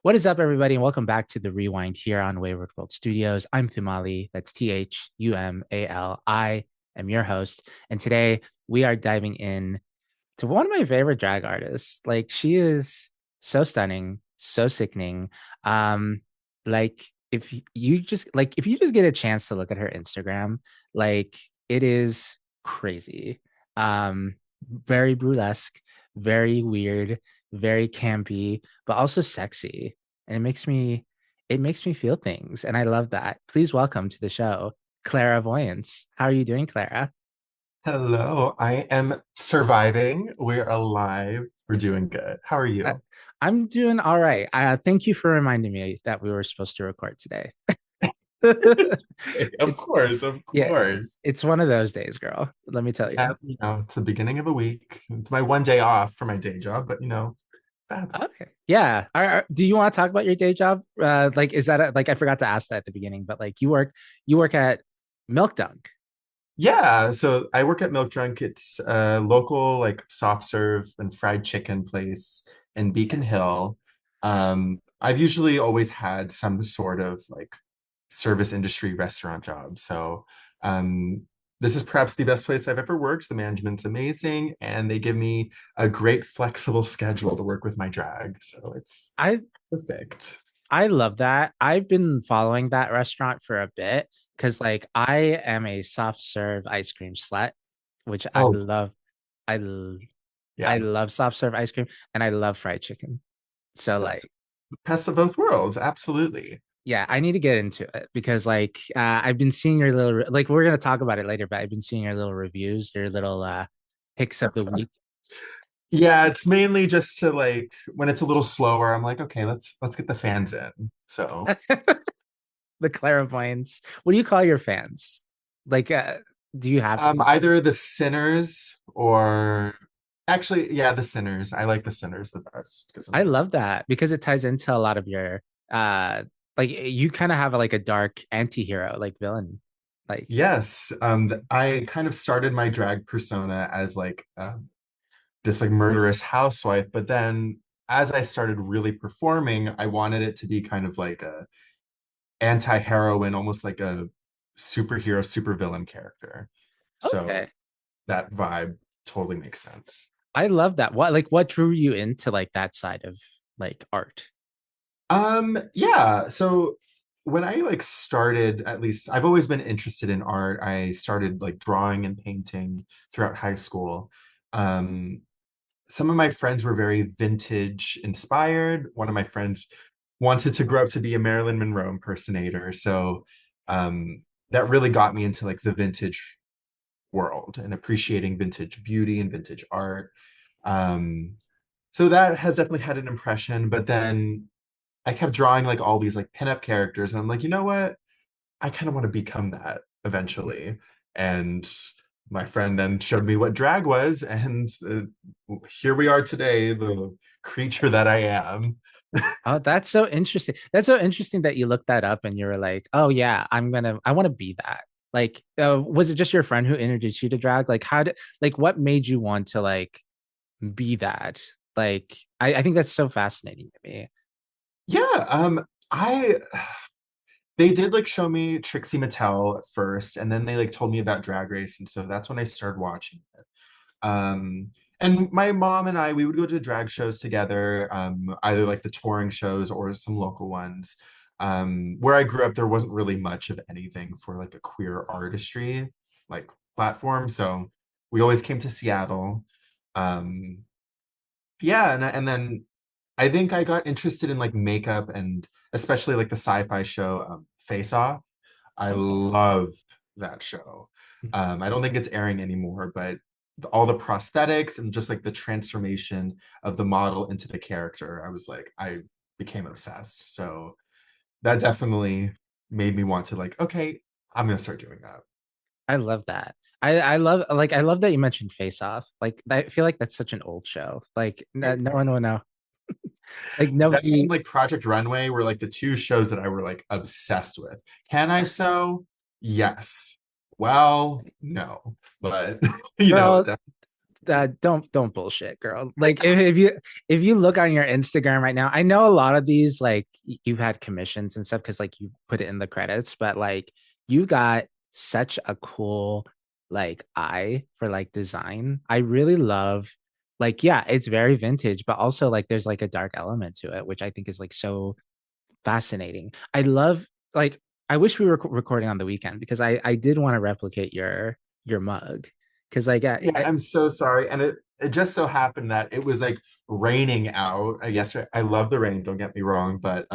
What is up, everybody, and welcome back to the Rewind here on Wayward World Studios. I'm Thumali. That's Thumali. I am your host, and today we are diving in to one of my favorite drag artists. Like she is so stunning, so sickening. Um, like if you just get a chance to look at her Instagram, like it is crazy. Very burlesque, very weird, very campy, but also sexy. And it makes me feel things. And I love that. Please welcome to the show, Clara Voyance. How are you doing, Clara? Hello, I am surviving. We're alive. We're doing good. How are I, you? I'm doing all right. Thank you for reminding me that we were supposed to record today. Of It's course, of yeah, course. it's one of those days, girl. Let me tell you. It's the beginning of a week. It's my one day off for my day job, but fab. Okay. Yeah. Do you want to talk about your day job? Like, is that like I forgot to ask that at the beginning, but like you work at Milk Dunk. Yeah, so I work at Milk Drunk. It's a local like soft serve and fried chicken place in Beacon Yes. Hill. I've usually always had some sort of like service industry restaurant job. So um, this is perhaps the best place I've ever worked. The management's amazing, and they give me a great flexible schedule to work with my drag. So it's I perfect. I love that. I've been following that restaurant for a bit because like I am a soft serve ice cream slut, which I Oh, love. I l- I yeah. love soft serve ice cream and I love fried chicken. So That's like the best of both worlds. Absolutely. yeah, I need to get into it because like I've been seeing your little like we're gonna talk about it later, but I've been seeing your little reviews, your little picks of the week. Yeah, it's mainly just to like when it's a little slower, I'm like, okay, let's get the fans in. So, The clairvoyants. What do you call your fans? Like do you have either the sinners or actually, yeah, the sinners. I like the sinners the best because I'm I like, love that because it ties into a lot of your like you kind of have like a dark anti-hero like villain. Like yes, I kind of started my drag persona as like this like murderous housewife, but then as I started really performing, I wanted it to be kind of like a anti-heroine, almost like a superhero, supervillain character. So okay. that vibe totally makes sense. I love that. What drew you into like that side of like art? Yeah, so when I like started, at least I've always been interested in art. I started like drawing and painting throughout high school. Um, some of my friends were very vintage inspired. One of my friends wanted to grow up to be a Marilyn Monroe impersonator. So that really got me into like the vintage world and appreciating vintage beauty and vintage art. Um, so that has definitely had an impression. But then I kept drawing like all these like pinup characters, and I'm like, you know what? I kind of want to become that eventually. And my friend then showed me what drag was, and here we are today, the creature that I am. Oh, that's so interesting. That's so interesting that you looked that up and you were like, "Oh yeah, I want to be that." Like, was it just your friend who introduced you to drag? Like, like, what made you want to like be that? Like, I think that's so fascinating to me. Yeah, I they did like show me Trixie Mattel at first, and then they like told me about Drag Race, and so that's when I started watching it. Um, and my mom and I, we would go to drag shows together, either like the touring shows or some local ones. Where I grew up, there wasn't really much of anything for like a queer artistry like platform, so we always came to Seattle. Um, yeah, and then I think I got interested in like makeup and especially like the sci-fi show Face Off. I Okay. love that show. I don't think it's airing anymore, but all the prosthetics and just like the transformation of the model into the character, I was like, I became obsessed. So that definitely made me want to like, okay, I'm gonna start doing that. I love that. I love that you mentioned Face Off. Like I feel like that's such an old show. Like no one will know. Like That and nobody. like Project Runway were like the two shows that I were like obsessed with. Can I sew? Yes. Well, no, but Girl, definitely. don't bullshit, girl. Like if you look on your Instagram right now, I know a lot of these like you've had commissions and stuff because like you put it in the credits, but like you got such a cool like eye for like design. I really love like yeah, it's very vintage, but also like there's like a dark element to it, which I think is like so fascinating. I love like I wish we were recording on the weekend because I did want to replicate your mug because like Yeah, I'm so sorry. And it just so happened that it was like raining out. I guess I love the rain, don't get me wrong, but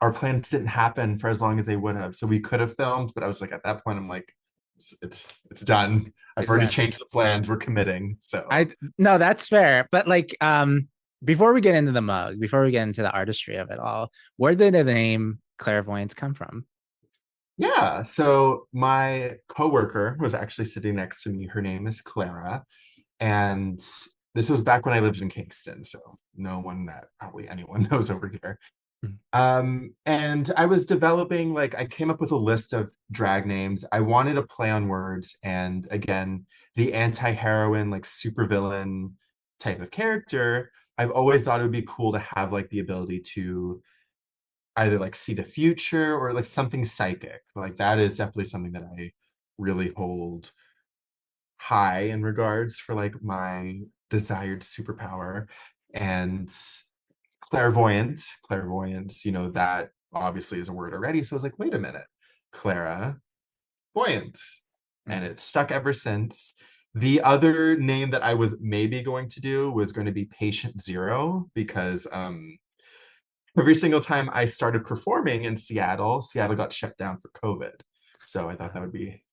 our plans didn't happen for as long as they would have. So we could have filmed, but I was like at that point I'm like it's done. I've it's already done. changed the plans. We're committing. I So no, that's fair. But like before we get into the mug, before we get into the artistry of it all, where did the name clairvoyance come from? yeah, so my coworker was actually sitting next to me. Her name is Clara, and this was back when I lived in Kingston, so no one that probably anyone knows over here. Mm, And I was developing, like, I came up with a list of drag names. I wanted a play on words, and again, the anti-heroine, like supervillain type of character. I've always thought it would be cool to have like the ability to either like see the future or like something psychic. Like that is definitely something that I really hold high in regards for like my desired superpower. And clairvoyance, that obviously is a word already. So I was like, wait a minute, Clara Voyance. And mm. it stuck ever since. The other name that I was maybe going to do was going to be Patient Zero because every single time I started performing in Seattle, Seattle got shut down for COVID. So I thought that would be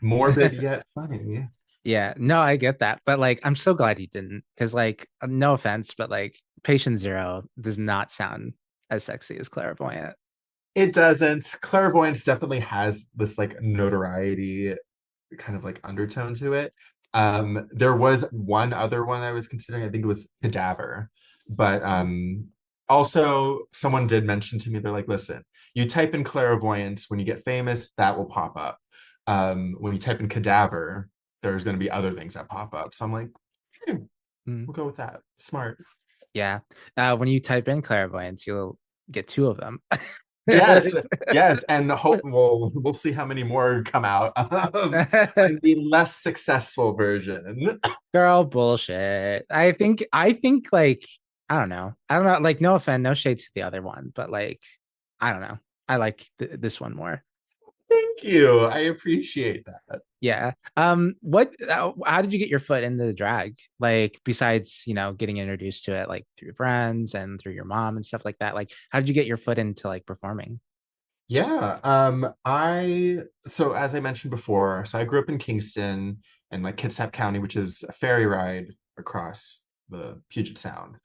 morbid yet funny. Yeah, no, I get that. But like I'm so glad you didn't because like no offense, but like patient zero does not sound as sexy as clairvoyant. It doesn't. Clairvoyance definitely has this like notoriety kind of like undertone to it. There was one other one I was considering. I think it was Cadaver, but also someone did mention to me they're like, listen, you type in clairvoyance when you get famous, that will pop up. When you type in Cadaver, there's going to be other things that pop up. So I'm like, Mm, we'll go with that. Smart. yeah. When you type in clairvoyance, you'll get two of them. Yes, yes, and hope we'll see how many more come out. I'm the less successful version. Girl, bullshit. I think like I don't know. Like no offense, no shades to the other one, but like I don't know. I like this one more. Thank you. I appreciate that. Yeah. What? How did you get your foot into the drag? Like besides getting introduced to it like through friends and through your mom and stuff like that. Like how did you get your foot into like performing? Yeah, so as I mentioned before, so I grew up in Kingston and like Kitsap County, which is a ferry ride across the Puget Sound.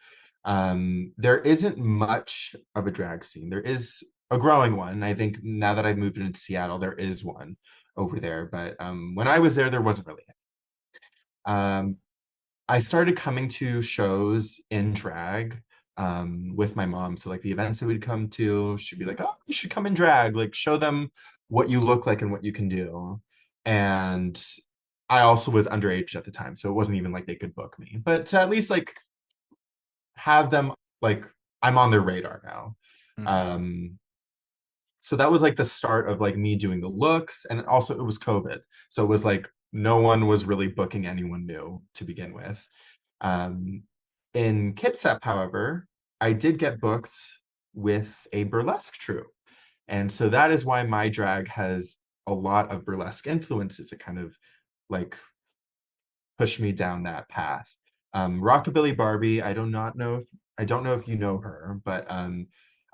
There isn't much of a drag scene. There is a growing one. I think now that I've moved into Seattle, there is one over there. But when I was there wasn't really. Um, I started coming to shows in drag with my mom. So like the events that we'd come to, she'd be like, "Oh, you should come in drag. Like show them what you look like and what you can do." And I also was underage at the time, so it wasn't even like they could book me. But to at least like have them like I'm on their radar now. Mm, Um, so that was like the start of like me doing the looks, and also it was COVID, so it was like no one was really booking anyone new to begin with. um, in Kitsap, however, I did get booked with a burlesque troupe, and so that is why my drag has a lot of burlesque influences. It kind of like pushed me down that path. Rockabilly Barbie, I don't know if you know her, but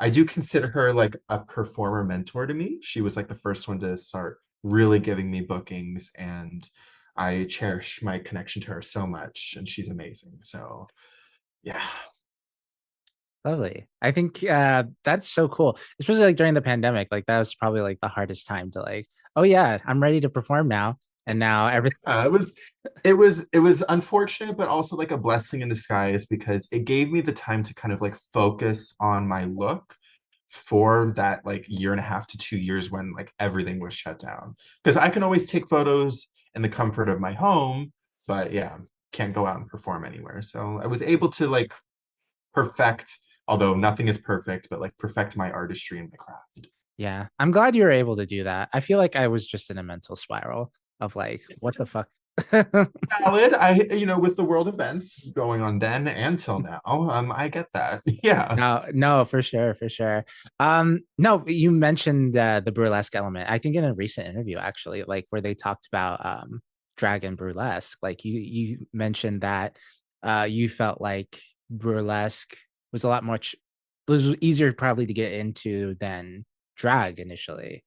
I do consider her like a performer mentor to me. She was like the first one to start really giving me bookings, and I cherish my connection to her so much, and she's amazing. So yeah. lovely. I think that's so cool, especially like during the pandemic. Like that was probably like the hardest time to like, oh yeah, I'm ready to perform now, and now everything. It was unfortunate, but also like a blessing in disguise because it gave me the time to kind of like focus on my look for that like year and a half to 2 years when like everything was shut down. Because I can always take photos in the comfort of my home, but yeah, can't go out and perform anywhere. So I was able to like perfect, although nothing is perfect, but like perfect my artistry and my craft. Yeah, I'm glad you were able to do that. I feel like I was just in a mental spiral of like, what the fuck? Valid. With the world events going on then and till now, I get that. Yeah. No, no, for sure, for sure. No, you mentioned the burlesque element. I think in a recent interview, actually, like where they talked about drag and burlesque. Like you mentioned that you felt like burlesque was a lot much was easier probably to get into than drag initially.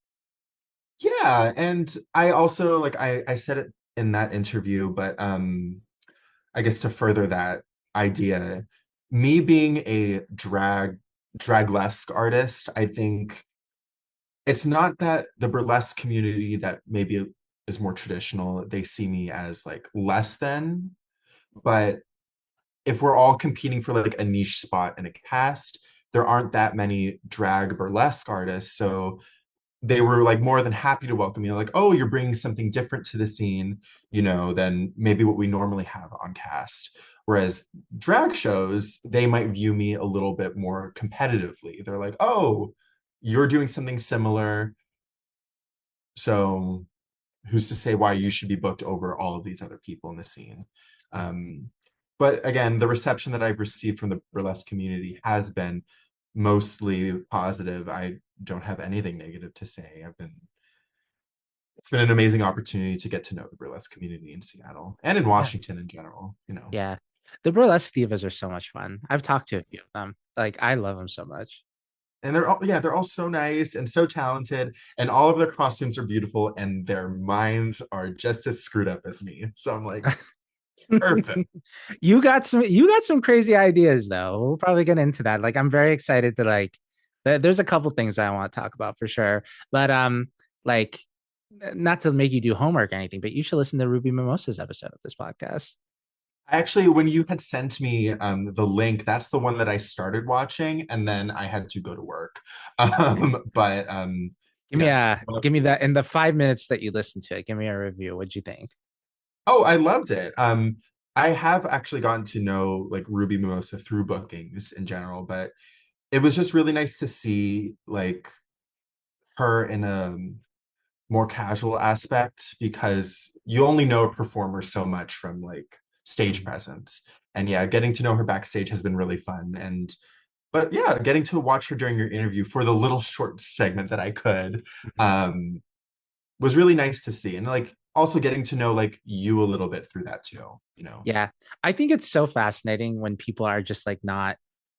Yeah, and I also like I said it in that interview, but I guess to further that idea, me being a draglesque artist, I think it's not that the burlesque community that maybe is more traditional, they see me as like less than, but if we're all competing for like a niche spot in a cast, there aren't that many drag burlesque artists. So they were like more than happy to welcome me. Like, oh, you're bringing something different to the scene, than maybe what we normally have on cast. Whereas drag shows, they might view me a little bit more competitively. They're like, oh, you're doing something similar. So who's to say why you should be booked over all of these other people in the scene? Um, but again, the reception that I've received from the burlesque community has been mostly positive. I don't have anything negative to say. It's been an amazing opportunity to get to know the burlesque community in Seattle and in Yeah. Washington in general. Yeah. The burlesque divas are so much fun. I've talked to a few of them. Like I love them so much. And they're all so nice and so talented, and all of their costumes are beautiful, and their minds are just as screwed up as me. So I'm like, perfect. You got some crazy ideas though. We'll probably get into that. Like I'm very excited to like there's a couple things I want to talk about for sure. But like not to make you do homework or anything, but you should listen to Ruby Mimosa's episode of this podcast. Actually, when you had sent me the link, that's the one that I started watching, and then I had to go to work. But Give me yes. a give me that in the 5 minutes that you listened to it. Give me a review. What'd you think? Oh, I loved it. I have actually gotten to know like Ruby Mimosa through bookings in general, but it was just really nice to see like her in a more casual aspect because you only know a performer so much from like stage Mhm. presence. And yeah, getting to know her backstage has been really fun. And but yeah, getting to watch her during your interview for the little short segment that I could Mhm. um was really nice to see. And like also getting to know like you a little bit through that too. Yeah. I think it's so fascinating when people are just like not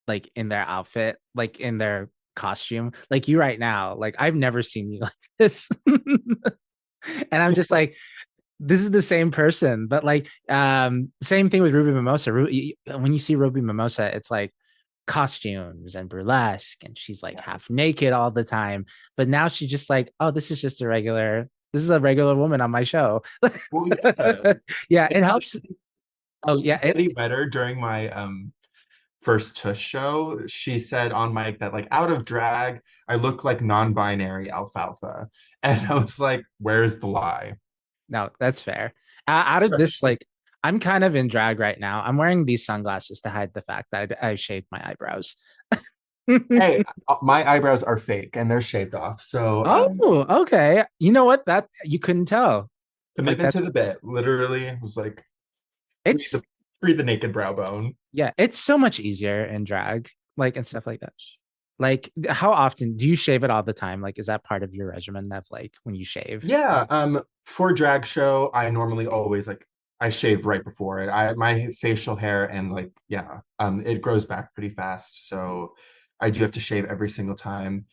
like in their outfit, like in their costume. Like you right now, like I've never seen you like this. And I'm just like, this is the same person, but like same thing with Ruby Mimosa. When you see Ruby Mimosa, it's like costumes and burlesque and she's like Yeah. half naked all the time, but now she's just like, oh, this is a regular woman on my show. Well, yeah. Yeah, It it helped helps. Oh yeah, Betty Wetter during my first Tush show. She said on mic that like out of drag, I look like non-binary alfalfa. And I was like, where's the lie? no, that's fair. Out of this, Especially, like, I'm kind of in drag right now. I'm wearing these sunglasses to hide the fact that I shaved my eyebrows. hey, my eyebrows are fake and they're shaved off. So Oh, okay. You know what? That you couldn't tell. Like commitment that. to the bit. Literally was like free It's the free the naked brow bone. yeah. It's so much easier in drag, like and stuff like that. Like, how often do you shave it all the time? Like, is that part of your regimen of like when you shave? Yeah, for drag show, I normally always like I shave right before it. My facial hair and like yeah, it grows back pretty fast, so I do have to shave every single time.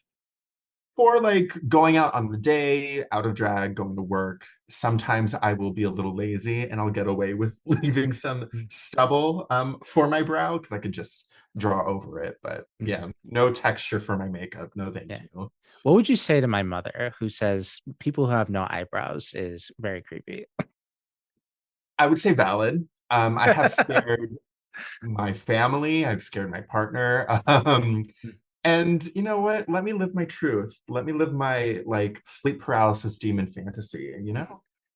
For like going out on the day, out of drag, going to work, sometimes I will be a little lazy and I'll get away with leaving some stubble for my brow because I could just draw over it. But Mhm. yeah, no texture for my makeup. No, thank Yeah. you. What would you say to my mother who says people who have no eyebrows is very creepy? I would say valid. I have scared my family. I've scared my partner. And you know what? Let me live my truth. Let me live my like sleep paralysis demon fantasy.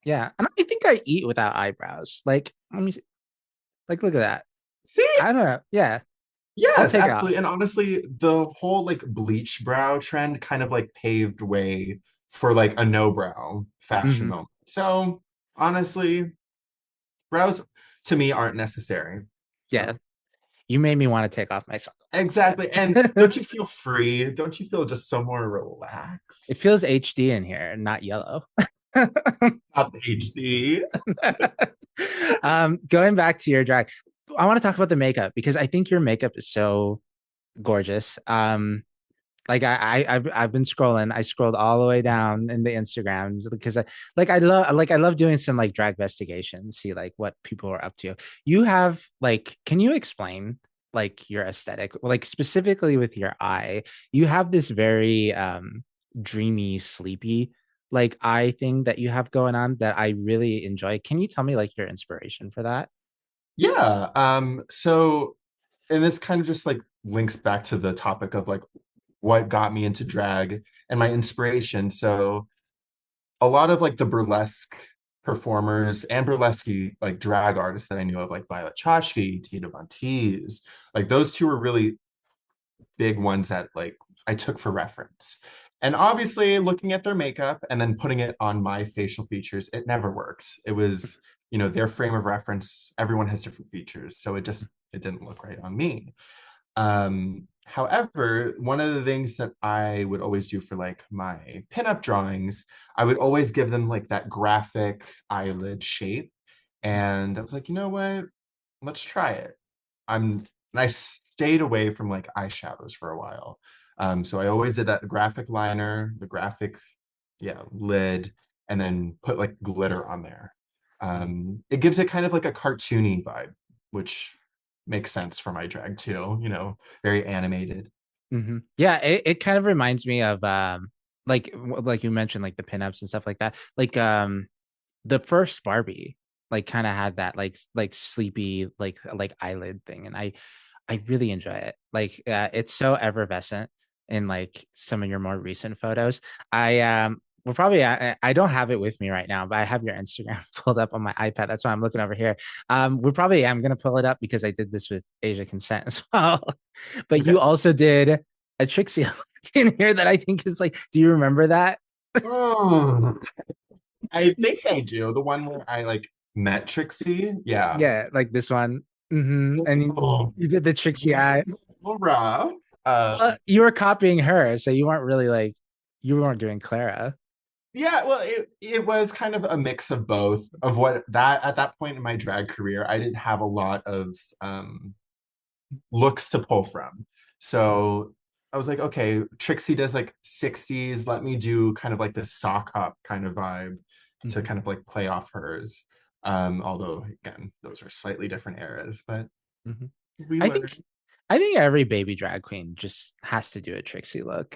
Yeah, and I think I eat without eyebrows. Like, let me see. Like, look at that. See, I don't know. Yeah, I'll yes, take off. absolutely. And honestly, the whole like bleach brow trend kind of like paved way for like a no brow fashion Hmm. moment. So honestly, brows to me aren't necessary. Yeah, So you made me want to take off my exactly. And sunglasses. don't you feel free? Don't you feel just so more It relaxed? feels HD in here, not yellow. Not the HD. Going back to your drag, I want to talk about the makeup because I think your makeup is so gorgeous. Like I've been scrolling. I scrolled all the way down in the Instagrams because I love doing some like drag investigation, see like what people are up to. You have like, can you explain like your aesthetic, like specifically with your eye? You have this very dreamy, sleepy like eye thing that you have going on that I really enjoy. Can you tell me like your inspiration for that? Yeah. So and this kind of just like links back to the topic of like what got me into drag and my inspiration. So a lot of like the burlesque performers and burlesque like drag artists that I knew of, like Violet Chachki, Tina Von Teese, like those two were really big ones that like I took for reference. And obviously, looking at their makeup and then putting it on my facial features, it never worked. It was, their frame of reference, everyone has different features. So it didn't look right on me. However, one of the things that I would always do for like my pinup drawings, I would always give them like that graphic eyelid shape. And I was like, you know what? Let's try it. And I stayed away from like eyeshadows for a while. So I always did that graphic liner, the graphic, yeah, lid, and then put like glitter on there. It gives it kind of like a cartoony vibe, which makes sense for my drag too, very animated. Yeah, it kind of reminds me of like you mentioned like the pinups and stuff like that. Like the first Barbie like kind of had that like sleepy like eyelid thing and I really enjoy it. Like it's so effervescent in like some of your more recent photos. I we're probably I don't have it with me right now, but I have your Instagram pulled up on my iPad. That's why I'm looking over here. We probably am gonna pull it up because I did this with Asia consent as well. But Okay. you also did a Trixie in here that I think is like, do you remember that? Oh, I think I do. The one where I like met Trixie. Yeah. Yeah, like this one. And Oh, you did the Trixie yeah, eye. it's a little rough. Well, you were copying her, so you weren't really like you weren't doing Clara. Yeah, well, it was kind of a mix of both of what that at that point in my drag career, I didn't have a lot of looks to pull from. So I was like, okay, Trixie does like 60s. Let me do kind of like this sock hop kind of vibe to Mhm, kind of like play off hers. Although again, those are slightly different eras, but mhm. we I learn. think I think every baby drag queen just has to do a Trixie look.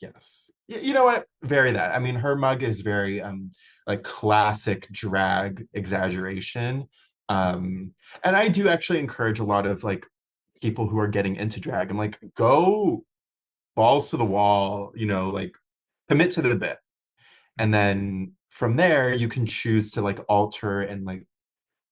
Yes. You know what? Very that. I mean, her mug is very like classic drag exaggeration. Um and I do actually encourage a lot of like people who are getting into drag. I'm like, go balls to the wall, like commit to the bit. And then from there you can choose to like alter and like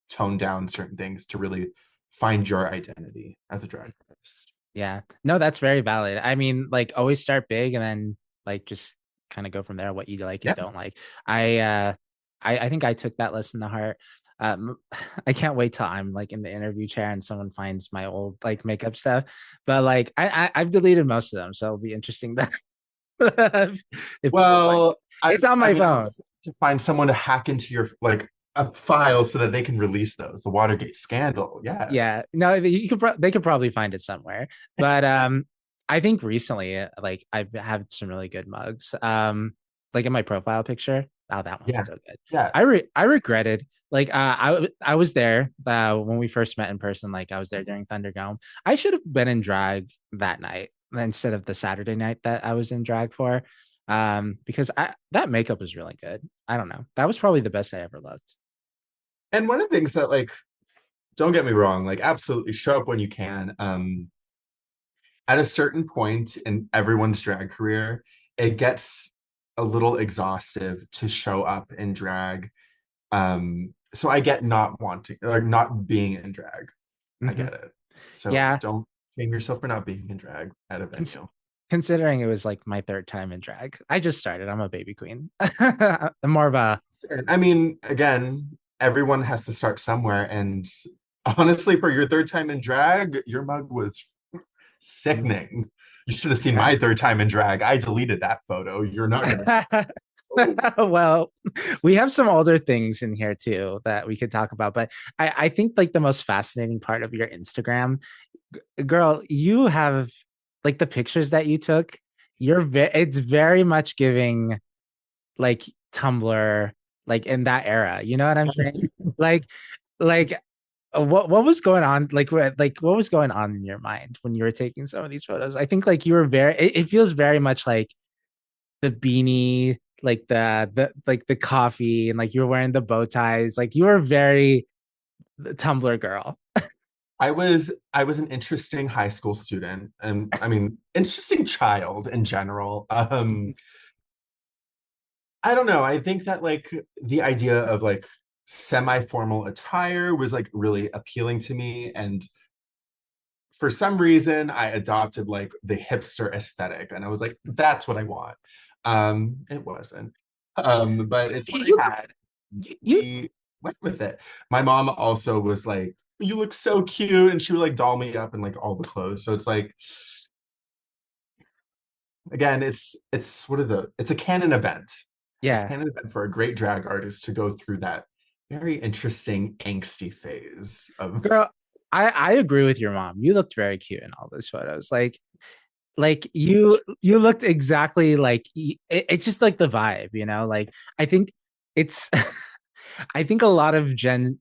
tone down certain things to really find your identity as a drag artist. Yeah. No, that's very valid. I mean, like always start big and then like just kind of go from there what you like and Yeah. don't like. I think I took that lesson to heart. Um I can't wait till I'm like in the interview chair and someone finds my old like makeup stuff. But like I've deleted most of them, so it'll be interesting that if people find Well, it's on I my mean, I phone. was to find someone to hack into your like a file so that they can release those. The Watergate scandal. Yeah. Yeah, no, they could probably find it somewhere. But I think recently, like I've had some really good mugs. Like in my profile picture. Oh, that one was Yeah. so good. Yes. I regretted like I was there when we first met in person. Like I was there during Thunderdome. I should have been in drag that night instead of the Saturday night that I was in drag for. Because that makeup was really good. I don't know. That was probably the best I ever looked. And one of the things that like, don't get me wrong, like absolutely show up when you can. At a certain point in everyone's drag career, it gets a little exhaustive to show up in drag So I get not wanting or not being in drag. I Hmm. get it. So Yeah. don't shame yourself for not being in drag at a Cons- venue. Considering it was like my third time in drag, I just started. I'm a baby queen. I'm more of a I mean, again, everyone has to start somewhere. And honestly, for your third time in drag, your mug was sickening. You should have seen yeah. my third time in drag. I deleted that photo. You're not going to see. Oh, Well, we have some older things in here too that we could talk about, but I think like the most fascinating part of your Instagram, girl, you have like the pictures that you took. It's very much giving like Tumblr, like in that era. You know what I'm saying? Like, like what was going on? Like what was going on in your mind when you were taking some of these photos? I think like you were it feels very much like the beanie, like the coffee, and like you were wearing the bow ties. Like you were very the Tumblr girl. I was an interesting high school student, and I mean, interesting child in general. I don't know. I think that like the idea of like semi-formal attire was like really appealing to me, and for some reason I adopted like the hipster aesthetic, and I was like, that's what I want. It wasn't, but it's what I You, had. you, We went with it. My mom also was like, you look so cute, and she would like doll me up in like all the clothes. So it's like, again, it's what are the it's a canon event. A yeah, canon event for a great drag artist to go through that very interesting angsty phase of. girl. I agree with your mom. You looked very cute in all those photos. Like you looked exactly like it's just like the vibe, you know. Like I think it's I think a lot of Gen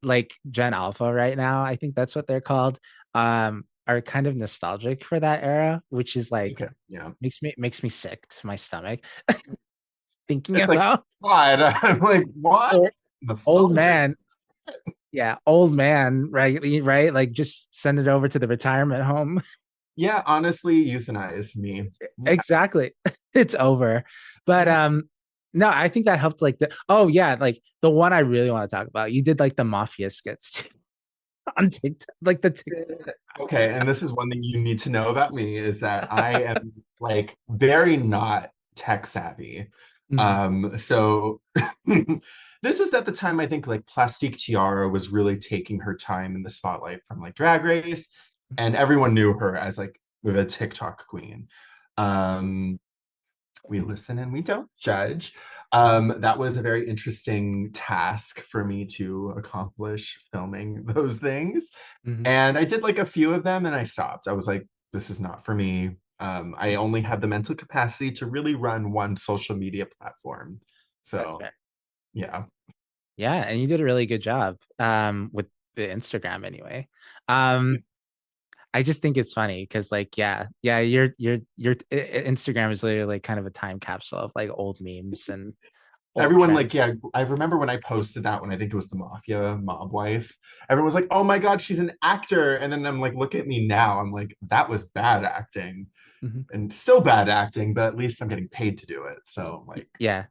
Alpha right now, I think that's what they're called, are kind of nostalgic for that era, which is like Okay, yeah. makes me sick to my stomach thinking It's like, about God, I'm like, what? old, old Nostalgia. man. Yeah, old man, right? Right? Like just send it over to the retirement home. Yeah, honestly, euthanize me. Yeah, Exactly. It's over. But yeah. no, I think that helped like the oh yeah, like the one I really want to talk about. You did like the mafia skits too on TikTok, like the TikTok. Okay, and this is one thing you need to know about me is that I am like very not tech savvy. Mhm, So this was at the time I think like Plastique Tiara was really taking her time in the spotlight from like Drag Race, and everyone knew her as like the TikTok queen. Um, we listen and we don't judge. That was a very interesting task for me to accomplish filming those things. mhm. And I did like a few of them and I stopped. I was like, this is not for me. I only had the mental capacity to really run one social media platform. That's So, fair. yeah. Yeah, and you did a really good job with the Instagram anyway. Yeah. Um I just think it's funny because like yeah, your Instagram is literally like kind of a time capsule of like old memes and old Everyone, like, trends. yeah, I remember when I posted that when I think it was the Mafia Mob Wife. Everyone was like, oh my God, she's an actor. And then I'm like, look at me now. I'm like, that was bad acting Mhm. and still bad acting, but at least I'm getting paid to do it. So, like, Yeah.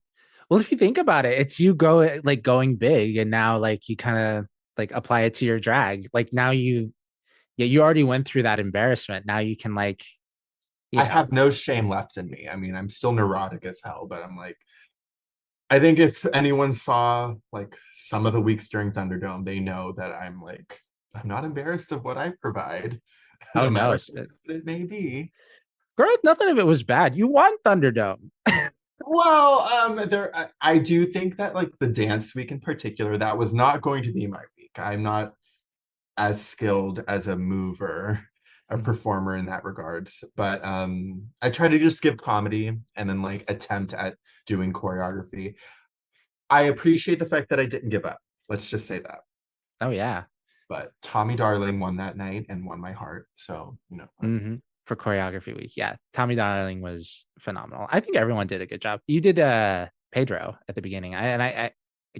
Well, if you think about it, it's you go like going big and now like you kind of like apply it to your drag. Like now yeah, you already went through that embarrassment. Now you can like, you I know, have no shame left in me. I mean, I'm still neurotic as hell, but I'm like, I think if anyone saw like some of the weeks during Thunderdome, they know that I'm like, I'm not embarrassed of what I provide, oh no no, matter what it may be. girl, nothing of it was bad. You won Thunderdome. Well, I do think that like the dance week in particular, that was not going to be my week. I'm not as skilled as a mover, a Mhm. performer in that regards. But I try to just give comedy and then like attempt at doing choreography. I appreciate the fact that I didn't give up. Let's just say that. Oh yeah. But Tommy Darling won that night and won my heart. So, Hmm. For choreography week. Yeah. Tommy Darling was phenomenal. I think everyone did a good job. You did Pedro at the beginning. I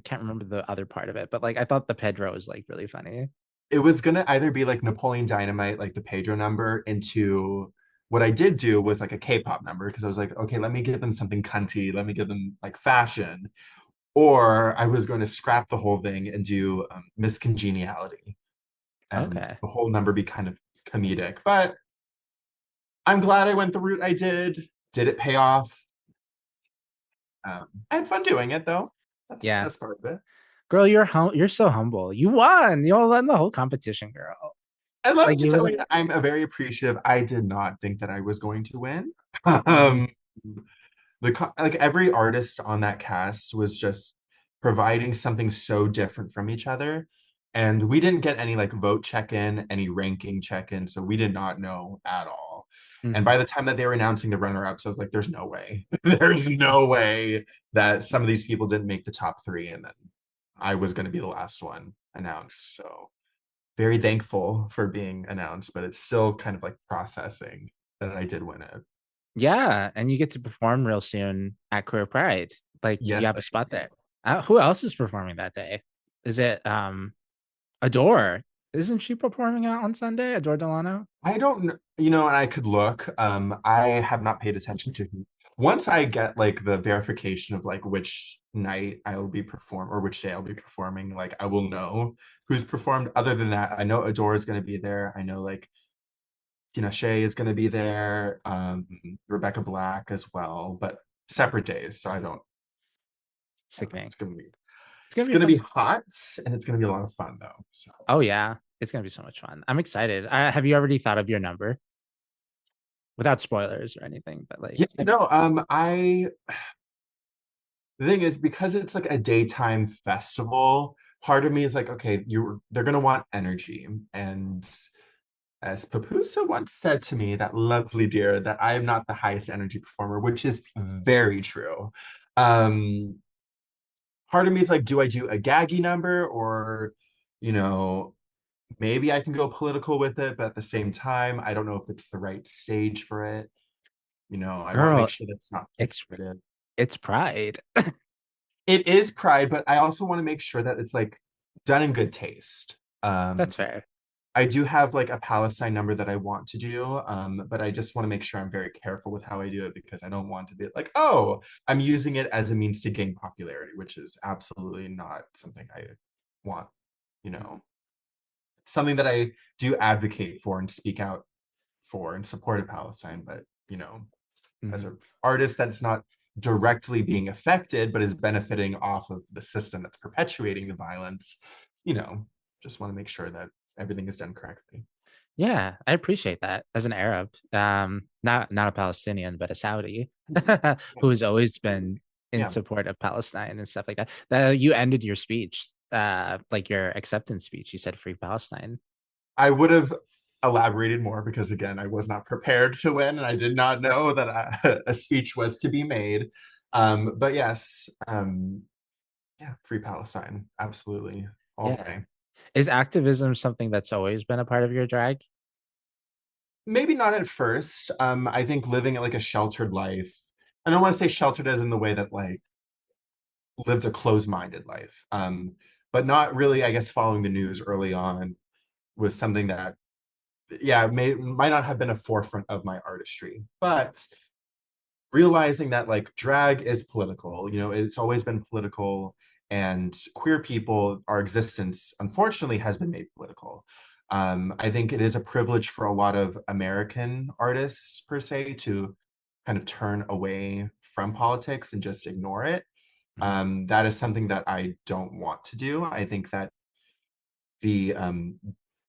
can't remember the other part of it, but like I thought the Pedro was like really funny. it was gonna either be like Napoleon Dynamite, like the Pedro number, into what I did do was like a K-pop number because I was like, okay, let me give them something cunty, let me give them like fashion, or I was going to scrap the whole thing and do miscongeniality and Okay. the whole number be kind of comedic. But I'm glad I went the route I did. Did it pay off? I had fun doing it though. That's Yeah. that's part of it. Girl, you're so humble. You won. You all won the whole competition, girl. I love Like you it was telling me I'm a very appreciative. I did not think that I was going to win. Mhm. um, like every artist on that cast was just providing something so different from each other, and we didn't get any like vote check-in, any ranking check-in, so we did not know at all. And Mhm. by the time that they were announcing the runner-ups, I was like, there's no way. There's no way that some of these people didn't make the top three, and then I was going to be the last one announced. So very thankful for being announced, but it's still kind of like processing that I did win it. Yeah, and you get to perform real soon at Queer Pride. Like Yes, you have I a spot do. there. Who else is performing that day? Is it Adore? Isn't she performing out on Sunday? Adore Delano? I don't know, you know, and I could look. I have not paid attention to who. Once I get like the verification of like which night I will be perform or which day I'll be performing, like I will know who's performed. Other than that, I know Adore is going to be there. I know like Tina Shea is going to be there, Rebecca Black as well, but separate days. So I don't know. Sickening. It's gonna It's be gonna fun. be hot and it's gonna be a lot of fun though. So Oh yeah, it's gonna be so much fun. I'm excited. Have you already thought of your number without spoilers or anything? But like, yeah, no, I the thing is because it's like a daytime festival, part of me is like, okay, they're gonna want energy. And as Papusa once said to me, that lovely dear, that I am not the highest energy performer, which is very true. Um, Part of me is like, do I do a gaggy number or, you know, maybe I can go political with it, but at the same time, I don't know if it's the right stage for it. You know, I want to make girl, sure that it's not it's performative. it's Pride. It is Pride, but I also want to make sure that it's like done in good taste. That's fair. I do have like a Palestine number that I want to do, but I just want to make sure I'm very careful with how I do it because I don't want to be like, oh, I'm using it as a means to gain popularity, which is absolutely not something I want. You know, it's something that I do advocate for and speak out for and support of Palestine, but you know, as Mhm. an artist that's not directly being affected but is benefiting off of the system that's perpetuating the violence, you know, just want to make sure that everything is done correctly. Yeah, I appreciate that as an Arab, not a Palestinian, but a Saudi, Yeah, who has always absolutely. been in Yeah. support of Palestine and stuff like that. That you ended your speech, like your acceptance speech. You said "Free Palestine." I would have elaborated more because again, I was not prepared to win and I did not know that a speech was to be made. But yes, yeah, free Palestine, absolutely, all the Yeah, way. is activism something that's always been a part of your drag? Maybe not at first. I think living like a sheltered life. I don't want to say sheltered as in the way that like lived a closed-minded life. But not really, I guess, following the news early on was something that, yeah, might not have been a forefront of my artistry. But realizing that like drag is political, you know, it's always been political, and queer people, our existence, unfortunately, has been made political. I think it is a privilege for a lot of American artists, per se, to kind of turn away from politics and just ignore it. Mhm. That is something that I don't want to do. I think that the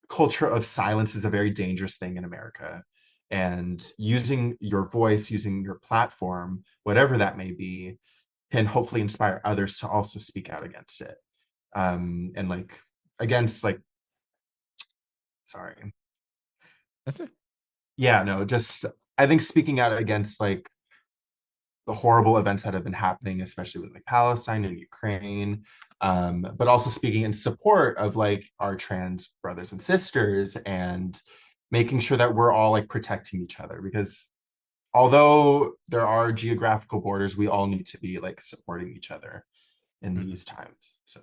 culture of silence is a very dangerous thing in America. And using your voice, using your platform, whatever that may be, can hopefully inspire others to also speak out against it. And like against like, sorry. That's it. Yeah, no, just I think speaking out against like the horrible events that have been happening, especially with like Palestine and Ukraine, but also speaking in support of like our trans brothers and sisters and making sure that we're all like protecting each other because although there are geographical borders, we all need to be like supporting each other in Mhm. these times. So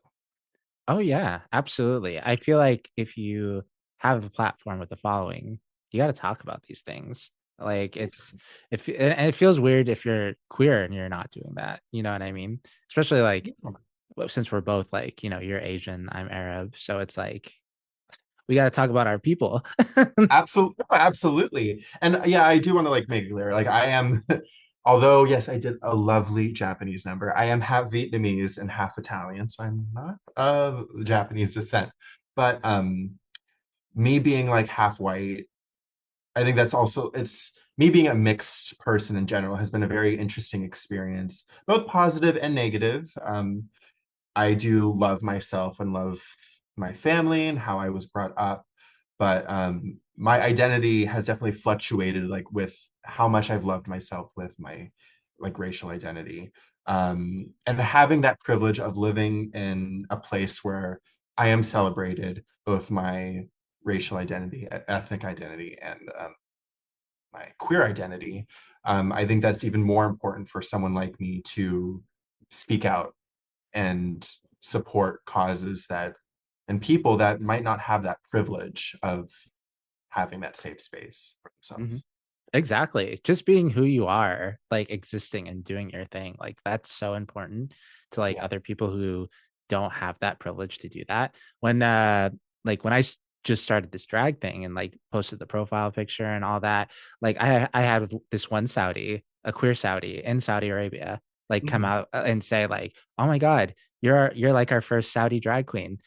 Oh yeah, absolutely. I feel like if you have a platform with a following, you got to talk about these things. Like it's if and it feels weird if you're queer and you're not doing that. You know what I mean? Especially like since we're both like, you're Asian, I'm Arab, so it's like we got to talk about our people. Absolutely, absolutely. And yeah, I do want to like make it clear, like I am, although yes, I did a lovely Japanese number. I am half Vietnamese and half Italian, so I'm not of Japanese descent. But me being like half white, I think that's also it's me being a mixed person in general has been a very interesting experience, both positive and negative. I do love myself and love my family and how I was brought up, but my identity has definitely fluctuated, like with how much I've loved myself with my like racial identity, and having that privilege of living in a place where I am celebrated, both my racial identity, ethnic identity, and my queer identity. I think that's even more important for someone like me to speak out and support causes that and people that might not have that privilege of having that safe space for Mhm. themselves. Exactly. Just being who you are, like existing and doing your thing. Like that's so important to like Yeah. other people who don't have that privilege to do that. When just started this drag thing and like posted the profile picture and all that, like I had this one Saudi, a queer Saudi in Saudi Arabia, like come Mhm. out and say like, "Oh my God, you're like our first Saudi drag queen."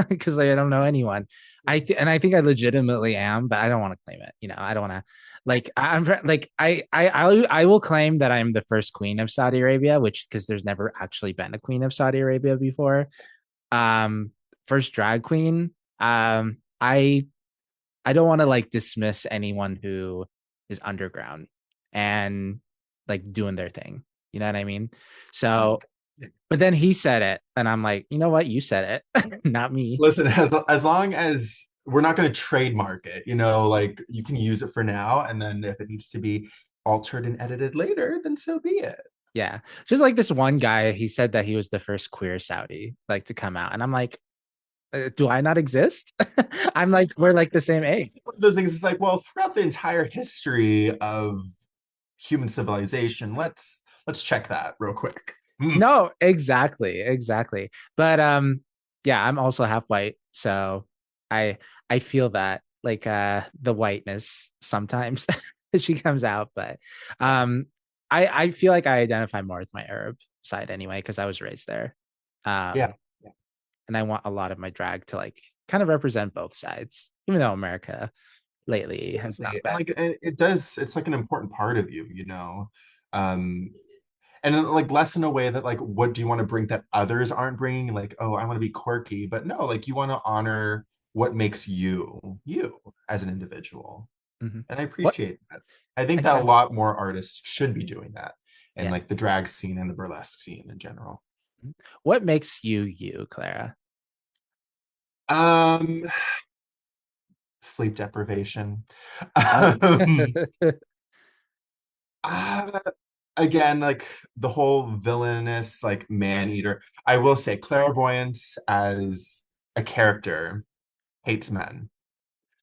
Because like, I don't know anyone. And I think I legitimately am, but I don't want to claim it. I don't want to like like I will claim that I'm the first queen of Saudi Arabia, which because there's never actually been a queen of Saudi Arabia before. Um, First drag queen. I don't want to like dismiss anyone who is underground and like doing their thing. You know what I mean? So, but then he said it, and I'm like, you know what? You said it, not me. Listen, as long as we're not going to trademark it, like you can use it for now, and then if it needs to be altered and edited later, then so be it. Yeah. Just like this one guy, he said that he was the first queer Saudi like to come out. And I'm like, do I not exist? I'm like, we're like the same age. One of those things is like, well, throughout the entire history of human civilization, let's check that real quick. Mm. No, exactly, exactly. But yeah, I'm also half white, so I I feel that like the whiteness sometimes she comes out, but um I feel like I identify more with my Arab side anyway because I was raised there. Yeah. Um and I want a lot of my drag to like kind of represent both sides, even though America lately has not And been. like it does, it's like an important part of you. Um, and then, like less in a way that like what do you want to bring that others aren't bringing? Like, oh, I want to be quirky, but no, like you want to honor what makes you as an individual. Mhm. And I What appreciate that. I think that a exactly? lot more artists should be doing that, and Yeah. like the drag scene and the burlesque scene in general. Mhm. What makes you you, Clara? Um, Sleep deprivation. Oh. Um, uh, Again, like the whole villainous, like man eater. I will say, Clairvoyance as a character hates men.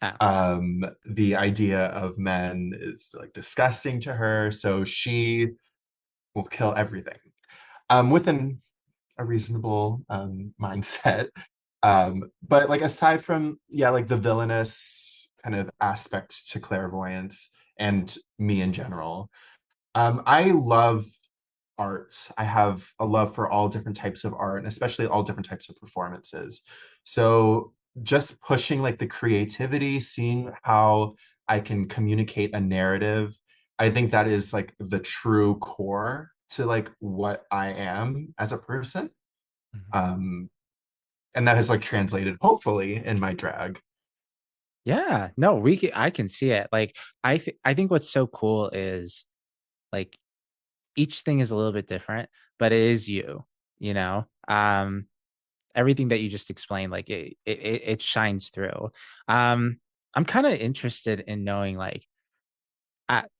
Oh. The idea of men is like disgusting to her, so she will kill everything. Within a reasonable mindset. But like aside from yeah, like the villainous kind of aspect to clairvoyance and me in general, I love art. I have a love for all different types of art, and especially all different types of performances. So just pushing like the creativity, seeing how I can communicate a narrative, I think that is like the true core to like what I am as a person. Mhm. Um, and that has like translated hopefully in my drag. Yeah, no, I can see it. Like I think what's so cool is like each thing is a little bit different, but it is you, you know? Everything that you just explained, like it shines through. Um, I'm kind of interested in knowing like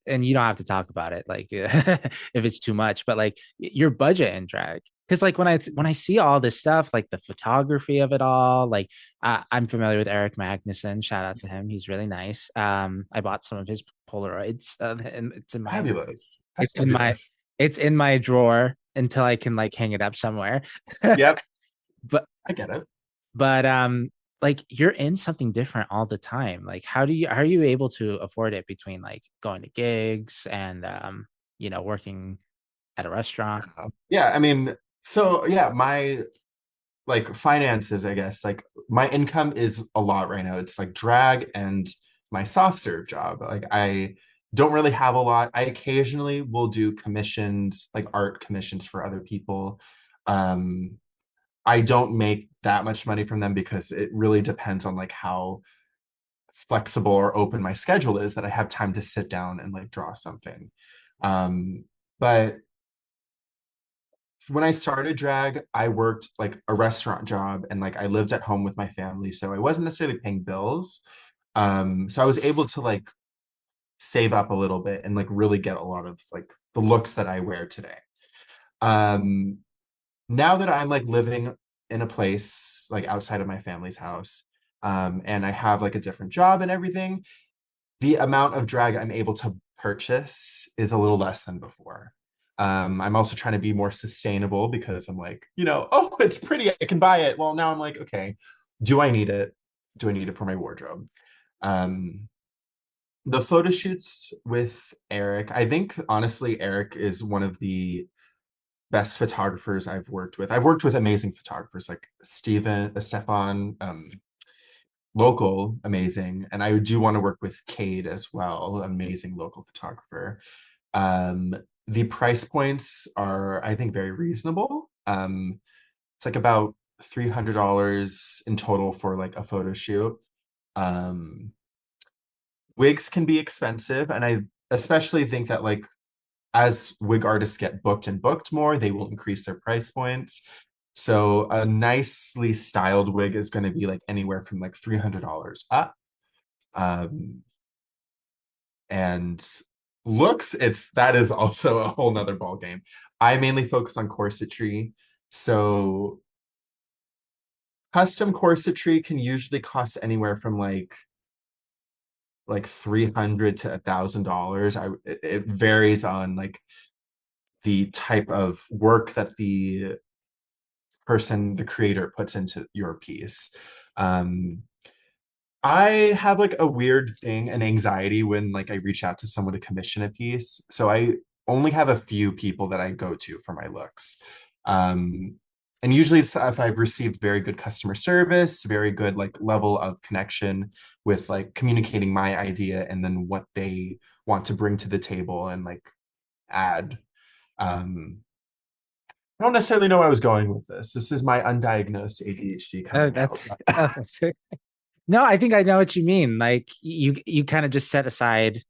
and you don't have to talk about it like if it's too much, but like your budget in drag. Because like when I see all this stuff, like the photography of it all, like I'm familiar with Eric Magnuson. Shout out to him; he's really nice. I bought some of his Polaroids, and Fabulous. it's in my Fabulous. it's in my drawer. until I can like hang it up somewhere. Yep, But I get it. but like you're in something different all the time. Like how are you able to afford it between like going to gigs and working at a restaurant? Yeah, I mean, so yeah, my like finances, I guess, like my income is a lot right now. It's like drag and my soft serve job. Like I don't really have a lot. I occasionally will do commissions, like art commissions for other people. Um, I don't make that much money from them because it really depends on like how flexible or open my schedule is that I have time to sit down and like draw something. But when I started drag, I worked like a restaurant job and like I lived at home with my family, so I wasn't necessarily paying bills. So I was able to like save up a little bit and like really get a lot of like the looks that I wear today. Um, Now that I'm like living in a place like outside of my family's house, and I have like a different job and everything, the amount of drag I'm able to purchase is a little less than before. I'm also trying to be more sustainable because I'm like, oh, it's pretty, I can buy it. Well, now I'm like, okay, do I need it? Do I need it for my wardrobe? Um, the photo shoots with Eric, I think honestly, Eric is one of the best photographers I've worked with. I've worked with amazing photographers like Stefan, local, amazing. And I do want to work with Cade as well, amazing local photographer. Um, the price points are, I think, very reasonable. It's like about $300 in total for like a photo shoot. Um, Wigs can be expensive, and I especially think that like as wig artists get booked and booked more, they will increase their price points. So a nicely styled wig is going to be like anywhere from like $300 up. Um, and looks, it's that is also a whole nother ball game. I mainly focus on corsetry. So custom corsetry can usually cost anywhere from like 300 to $1,000. It varies on like the type of work that the person, the creator, puts into your piece. Um, I have like a weird thing, an anxiety when like I reach out to someone to commission a piece. So I only have a few people that I go to for my looks. Um, and usually it's if I've received very good customer service, very good like level of connection with like communicating my idea and then what they want to bring to the table and like add. Um, I don't necessarily know where I was going with this. This is my undiagnosed ADHD Oh, coming out. that's oh, that's it. No, I think I know what you mean. Like you kind of just set aside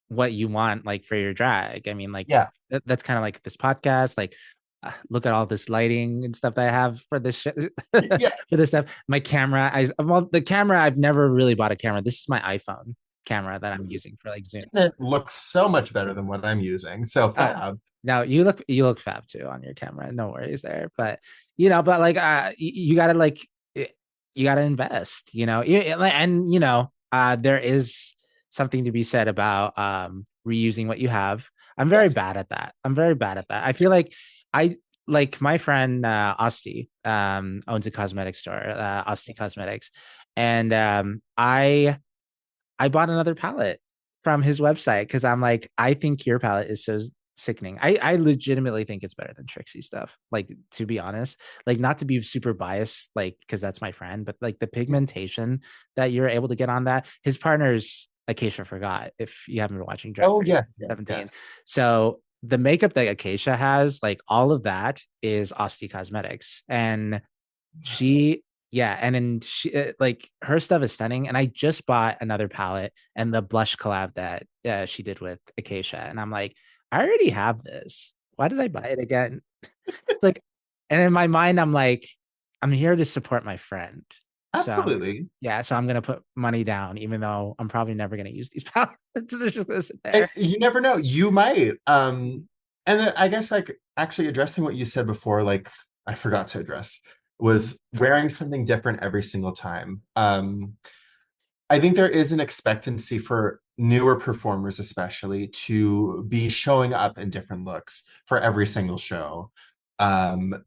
what you want like for your drag. I mean, like Yeah. that's kind of like this podcast. Like, look at all this lighting and stuff that I have for this Yeah. for this stuff. My camera, well, the camera I've never really bought a camera. This is my iPhone camera that I'm using for like Zoom. It looks so much better than what I'm using. So Oh, fab. now you look fab too on your camera. No worries there. But but like you gotta like you gotta invest, and there is something to be said about reusing what you have. I'm very Yes. bad at that. I'm very bad at that. I feel like I like my friend Osti owns a cosmetic store, Osti Cosmetics, and I bought another palette from his website because I'm like, I think your palette is so sickening. I legitimately think it's better than Trixie stuff. Like, to be honest, like not to be super biased, like because that's my friend, but like the pigmentation that you're able to get on that. His partner's Acacia Forgot. If you haven't been watching Drag Oh Race yes, yes, 17, yes. so the makeup that Acacia has, like all of that, is Osti Cosmetics, and she yeah, and then she like her stuff is stunning, and I just bought another palette and the blush collab that she did with Acacia, and I'm like, I already have this, why did I buy it again? It's like, and in my mind I'm like, I'm here to support my friend, so Absolutely. yeah, so I'm gonna put money down even though I'm probably never gonna use these palettes. They're just gonna sit And there. you never know. You might. And then I guess like actually addressing what you said before, like I forgot to address, was wearing something different every single time. I think there is an expectancy for newer performers, especially, to be showing up in different looks for every single show. Um,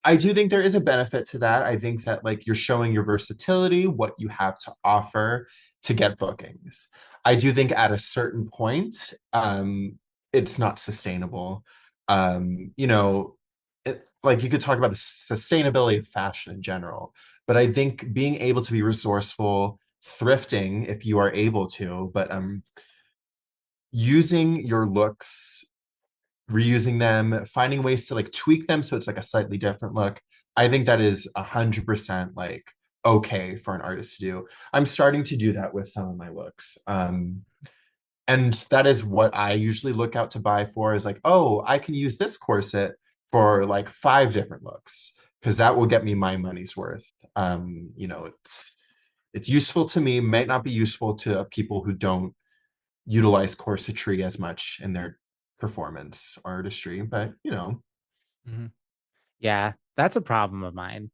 I do think there is a benefit to that. I think that like you're showing your versatility, what you have to offer to get bookings. I do think at a certain point, it's not sustainable. You know, like you could talk about the sustainability of fashion in general, but I think being able to be resourceful, thrifting if you are able to, but using your looks, reusing them, finding ways to like tweak them so it's like a slightly different look. I think that is 100% like okay for an artist to do. I'm starting to do that with some of my looks. And that is what I usually look out to buy for is like, oh, I can use this corset for like 5 different looks because that will get me my money's worth. You know, it's useful to me, might not be useful to people who don't utilize corsetry as much in their performance artistry, but you know, Mhm. Yeah, that's a problem of mine.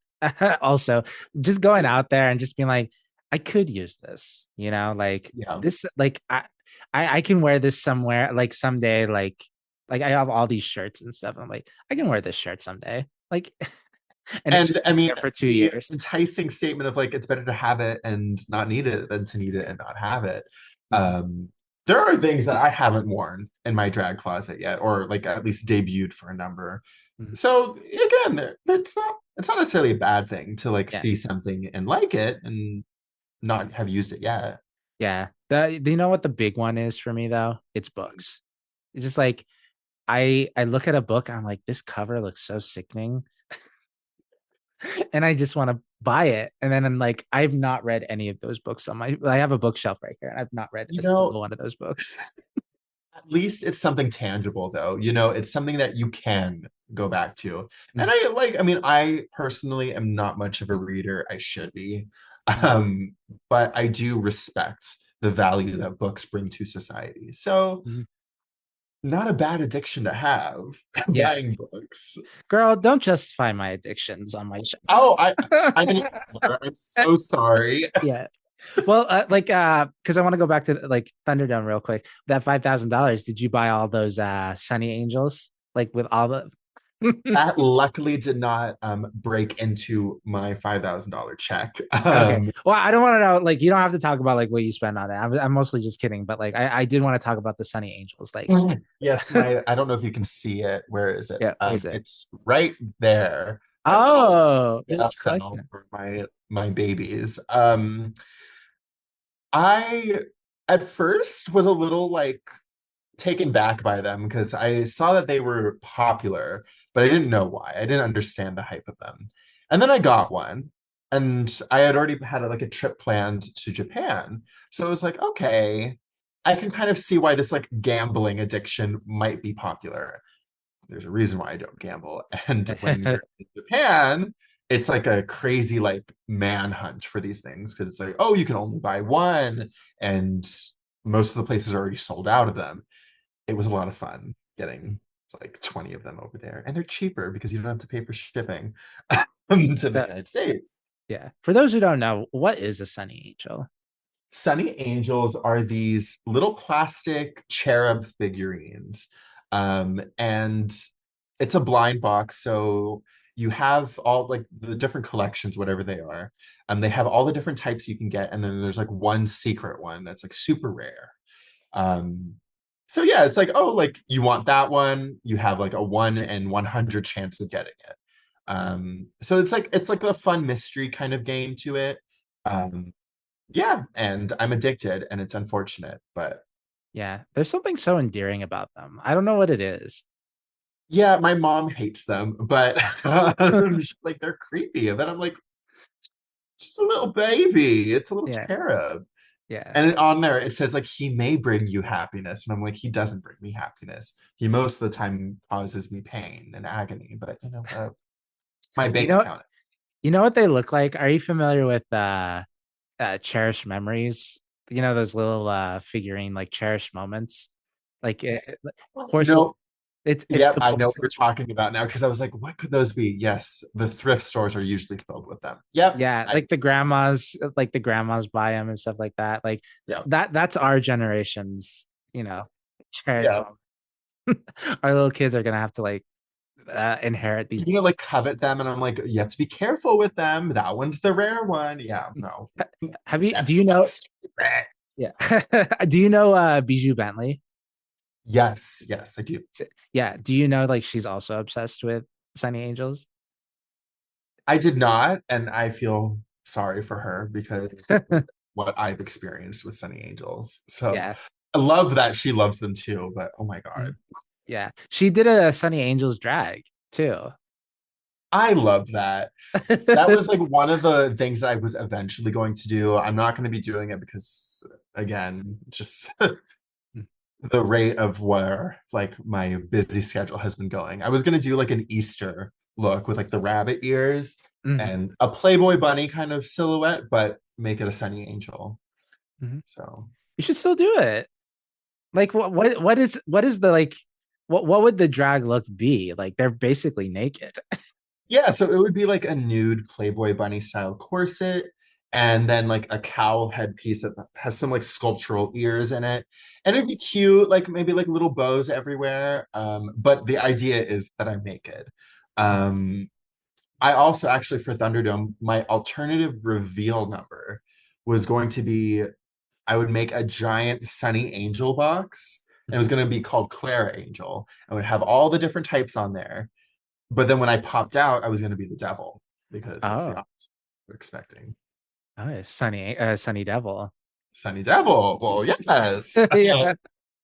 Also, just going out there and just being like, I could use this, like yeah. this, like I can wear this somewhere, like someday, like I have all these shirts and stuff. I'm like, I can wear this shirt someday, like, and it's And just I sitting mean, there for two the years. enticing statement of like it's better to have it and not need it than to need it and not have it. Mhm, Um, there are things that I haven't worn in my drag closet yet, or like at least debuted for a number. mhm. So again, it's not necessarily a bad thing to like Yeah, see something and like it and not have used it yet. yeah. Do you know what the big one is for me though? It's books. It's just like I look at a book, I'm like, this cover looks so sickening. And I just want to buy it. And then I'm like, I've not read any of those books on I have a bookshelf right here, and I've not read You a know, single one of those books. at least it's something tangible though. You know, it's something that you can go back to. And Mm, I mean, I personally am not much of a reader. I should be. mm, Um, but I do respect the value that books bring to society. So mm. not a bad addiction to have, Yeah. buying books. Girl, don't justify my addictions on my Oh, show. I'm an enabler. I'm so sorry. Yeah. Well, because I want to go back to like Thunderdome real quick. That $5,000, did you buy all those Sunny Angels? Like with all the That luckily did not break into my $5,000 check. Okay. Well, I don't want to know, like, you don't have to talk about like what you spend on it. I'm mostly just kidding, but like I did want to talk about the Sunny Angels. Like, Yes, my I don't know if you can see it. Where is it? yeah, where's it? It's right there. My little Oh, your little gift cell collection. for my babies. I at first was a little like taken back by them because I saw that they were popular, but I didn't know why. I didn't understand the hype of them. And then I got one, and I had already had like a trip planned to Japan. So I was like, okay, I can kind of see why this like gambling addiction might be popular. There's a reason why I don't gamble. And when you're in Japan, it's like a crazy like manhunt for these things because it's like, oh, you can only buy one, and most of the places are already sold out of them. It was a lot of fun getting like 20 of them over there. And they're cheaper because you don't have to pay for shipping to the So, United States. yeah. For those who don't know, what is a Sunny Angel? Sunny Angels are these little plastic cherub figurines. And it's a blind box. So you have all like the different collections, whatever they are. They have all the different types you can get. And then there's like one secret one that's like super rare. Um, so yeah, it's like, oh, like you want that one, you have like a 1 in 100 chance of getting it. So it's like a fun mystery kind of game to it. Um, yeah, and I'm addicted and it's unfortunate, but Yeah. There's something so endearing about them. I don't know what it is. yeah, my mom hates them, but she's like they're creepy. And then I'm like, it's just a little baby. It's a little Yeah. cherub. Yeah. And on there it says like he may bring you happiness. And I'm like, he doesn't bring me happiness. He most of the time causes me pain and agony, but my You bank know, account. you know what they look like? Are you familiar with cherished memories? You know those little figurine like cherished moments? Like of You course know, it's yep, the I know what most. you're talking about now because I was like, what could those be? Yes, the thrift stores are usually filled with them. Yep. Yeah, like the grandmas buy them and stuff like that. Like Yeah. that's our generation's, cherished Yeah. moment. Our little kids are gonna have to like inherit these. You know, like covet them, and I'm like, you have to be careful with them. That one's the rare one. Yeah, no. Have you? That's Do you top know? secret. Yeah. Do you know Bijou Bentley? Yes, yes, I do. Yeah. Do you know like she's also obsessed with Sunny Angels? I did not, and I feel sorry for her because what I've experienced with Sunny Angels. So Yeah. I love that she loves them too, but oh my Mhm. God. Yeah. She did a Sunny Angels drag too. I love that. That was like one of the things that I was eventually going to do. I'm not going to be doing it because, again, just the rate of where like my busy schedule has been going. I was going to do like an Easter look with like the rabbit ears Mhm. and a Playboy bunny kind of silhouette, but make it a Sunny Angel. Mhm. So You should still do it. Like what is the like what would the drag look be? Like they're basically naked. yeah, so it would be like a nude Playboy bunny style corset and then like a cowl headpiece that has some like sculptural ears in it. And it'd be cute, like maybe like little bows everywhere. But the idea is that I'm naked. Um, I also actually for Thunderdome, my alternative reveal number was going to be I would make a giant Sunny Angel box. And it was going to be called Clara Angel. I would have all the different types on there. But then when I popped out, I was going to be the devil because like the Oh, opposite we're expecting. oh, it's Sunny Devil. Sunny Devil. Well, yes. Yeah.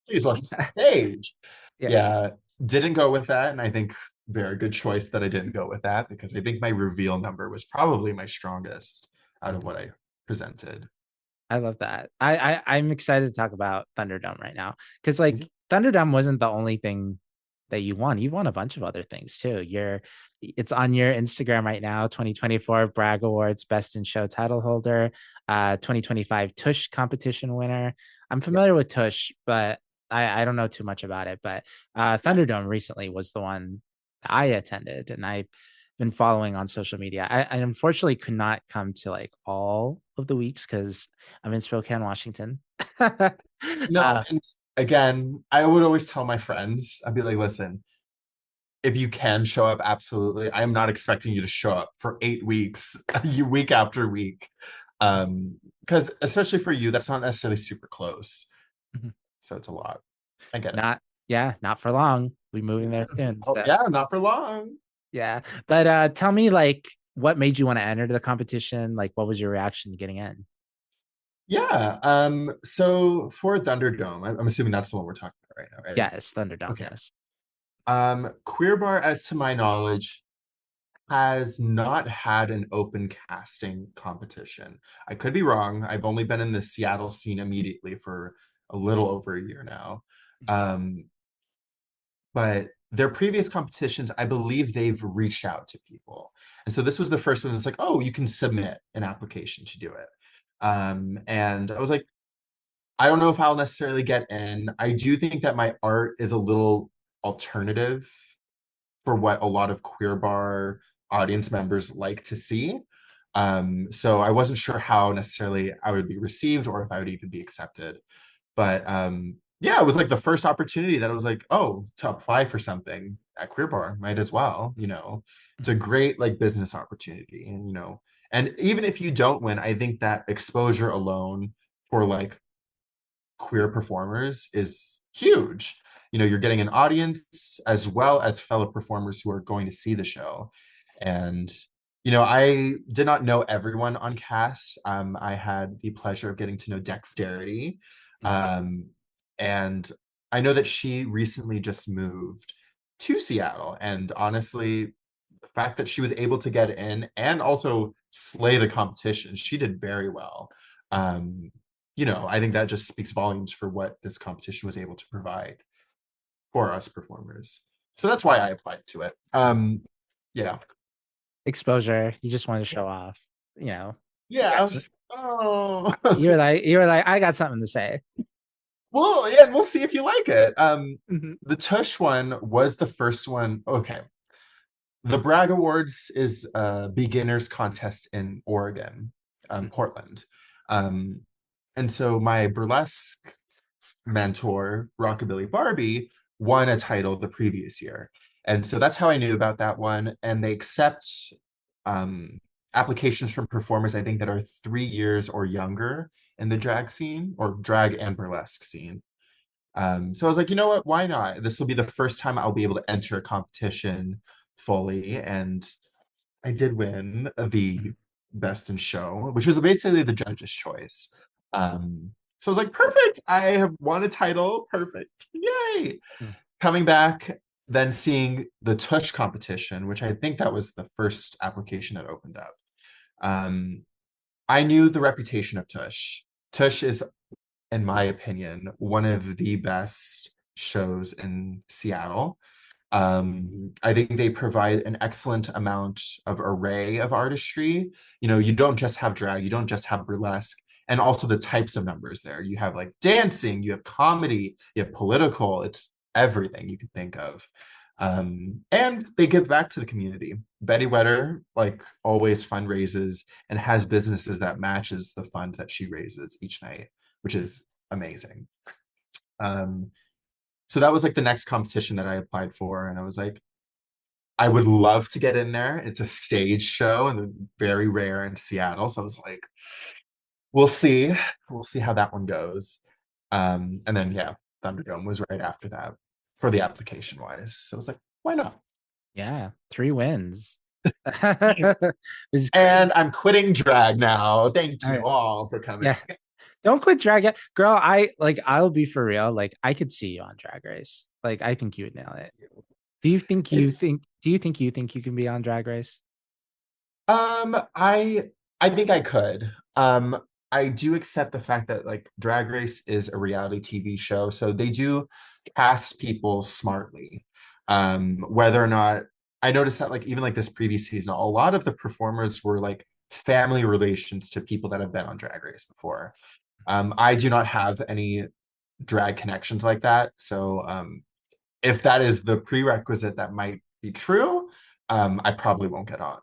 Please welcome to the stage. Yeah. Yeah, didn't go with that. And I think very good choice that I didn't go with that because I think my reveal number was probably my strongest out of what I presented. I love that. I'm excited to talk about Thunderdome right now because like Mhm. Thunderdome wasn't the only thing that you won. You won a bunch of other things too. It's on your Instagram right now. 2024 Bragg Awards Best in Show title holder, 2025 Tush competition winner. I'm Yeah. familiar with Tush, but I don't know too much about it. But Thunderdome recently was the one I attended, and I've been following on social media. I unfortunately could not come to like all of the weeks because I'm in Spokane, Washington. No, and again, I would always tell my friends, I'd be like, listen, if you can show up, absolutely. I am not expecting you to show up for 8 weeks, week after week. Because especially for you, that's not necessarily super close. So it's a lot. I get it. Not yeah, not for long. We moving there soon. Oh, So yeah, not for long. yeah. But tell me like what made you want to enter the competition? Like what was your reaction to getting in? Yeah. So for Thunderdome, I'm assuming that's the one we're talking about right now, right? Yes, Thunderdome, Okay. yes. Queer Bar, as to my knowledge, has not had an open casting competition. I could be wrong. I've only been in the Seattle scene immediately for a little over a year now. Um, but their previous competitions, I believe they've reached out to people. And so this was the first one that's like, oh, you can submit an application to do it. And I was like, I don't know if I'll necessarily get in. I do think that my art is a little alternative for what a lot of queer bar audience members like to see. So I wasn't sure how necessarily I would be received or if I would even be accepted. But yeah, it was like the first opportunity that I was like, oh, to apply for something at Queer Bar, might as well, you know. It's a great like business opportunity. And and even if you don't win, I think that exposure alone for like queer performers is huge. You're getting an audience as well as fellow performers who are going to see the show. And, I did not know everyone on cast. I had the pleasure of getting to know Dexterity. Um, and I know that she recently just moved to Seattle. And honestly, the fact that she was able to get in and also slay the competition, she did very well. Um, I think that just speaks volumes for what this competition was able to provide for us performers. So that's why I applied to it. Yeah. Exposure. You just wanted to show off, you know. You Yeah, I got was some just, oh. you were like, I got something to say. Well, yeah, and we'll see if you like it. Mhm. The Tush one was the first one. Okay. The Bragg Awards is a beginners contest in Oregon, Portland. Um, and so my burlesque mentor, Rockabilly Barbie, won a title the previous year. And so that's how I knew about that one. And they accept um, applications from performers, I think, that are 3 years or younger in the drag scene or drag and burlesque scene. So I was like, you know what? Why not? This will be the first time I'll be able to enter a competition fully. And I did win the best in show, which was basically the judge's choice. So I was like, perfect. I have won a title. Perfect. Yay. Mhm. Coming back, then seeing the Tush competition, which I think that was the first application that opened up. Um, I knew the reputation of Tush. Tush is, in my opinion, one of the best shows in Seattle. I think they provide an excellent amount of array of artistry. You know, you don't just have drag, you don't just have burlesque, and also the types of numbers there. You have like dancing, you have comedy, you have political, it's everything you can think of. And they give back to the community. Betty Wetter, like always, fundraises and has businesses that matches the funds that she raises each night, which is amazing. Um, so that was like the next competition that I applied for, and I was like, I would love to get in there. It's a stage show and very rare in Seattle. So I was like, we'll see. We'll see how that one goes. And then yeah, Thunderdome was right after that for the application wise. So I was like, why not? Yeah, 3 wins. Which is And crazy. I'm quitting drag now. Thank All you right. all for coming. Yeah. Don't quit drag it. Girl, I'll be for real. Like I could see you on Drag Race. Like I think you would nail it. It's You think you can be on Drag Race? I think I could. I do accept the fact that like Drag Race is a reality TV show, so they do cast people smartly. Whether or not I noticed that like even like this previous season, a lot of the performers were like family relations to people that have been on Drag Race before. I do not have any drag connections like that, so if that is the prerequisite that might be true, I probably won't get on.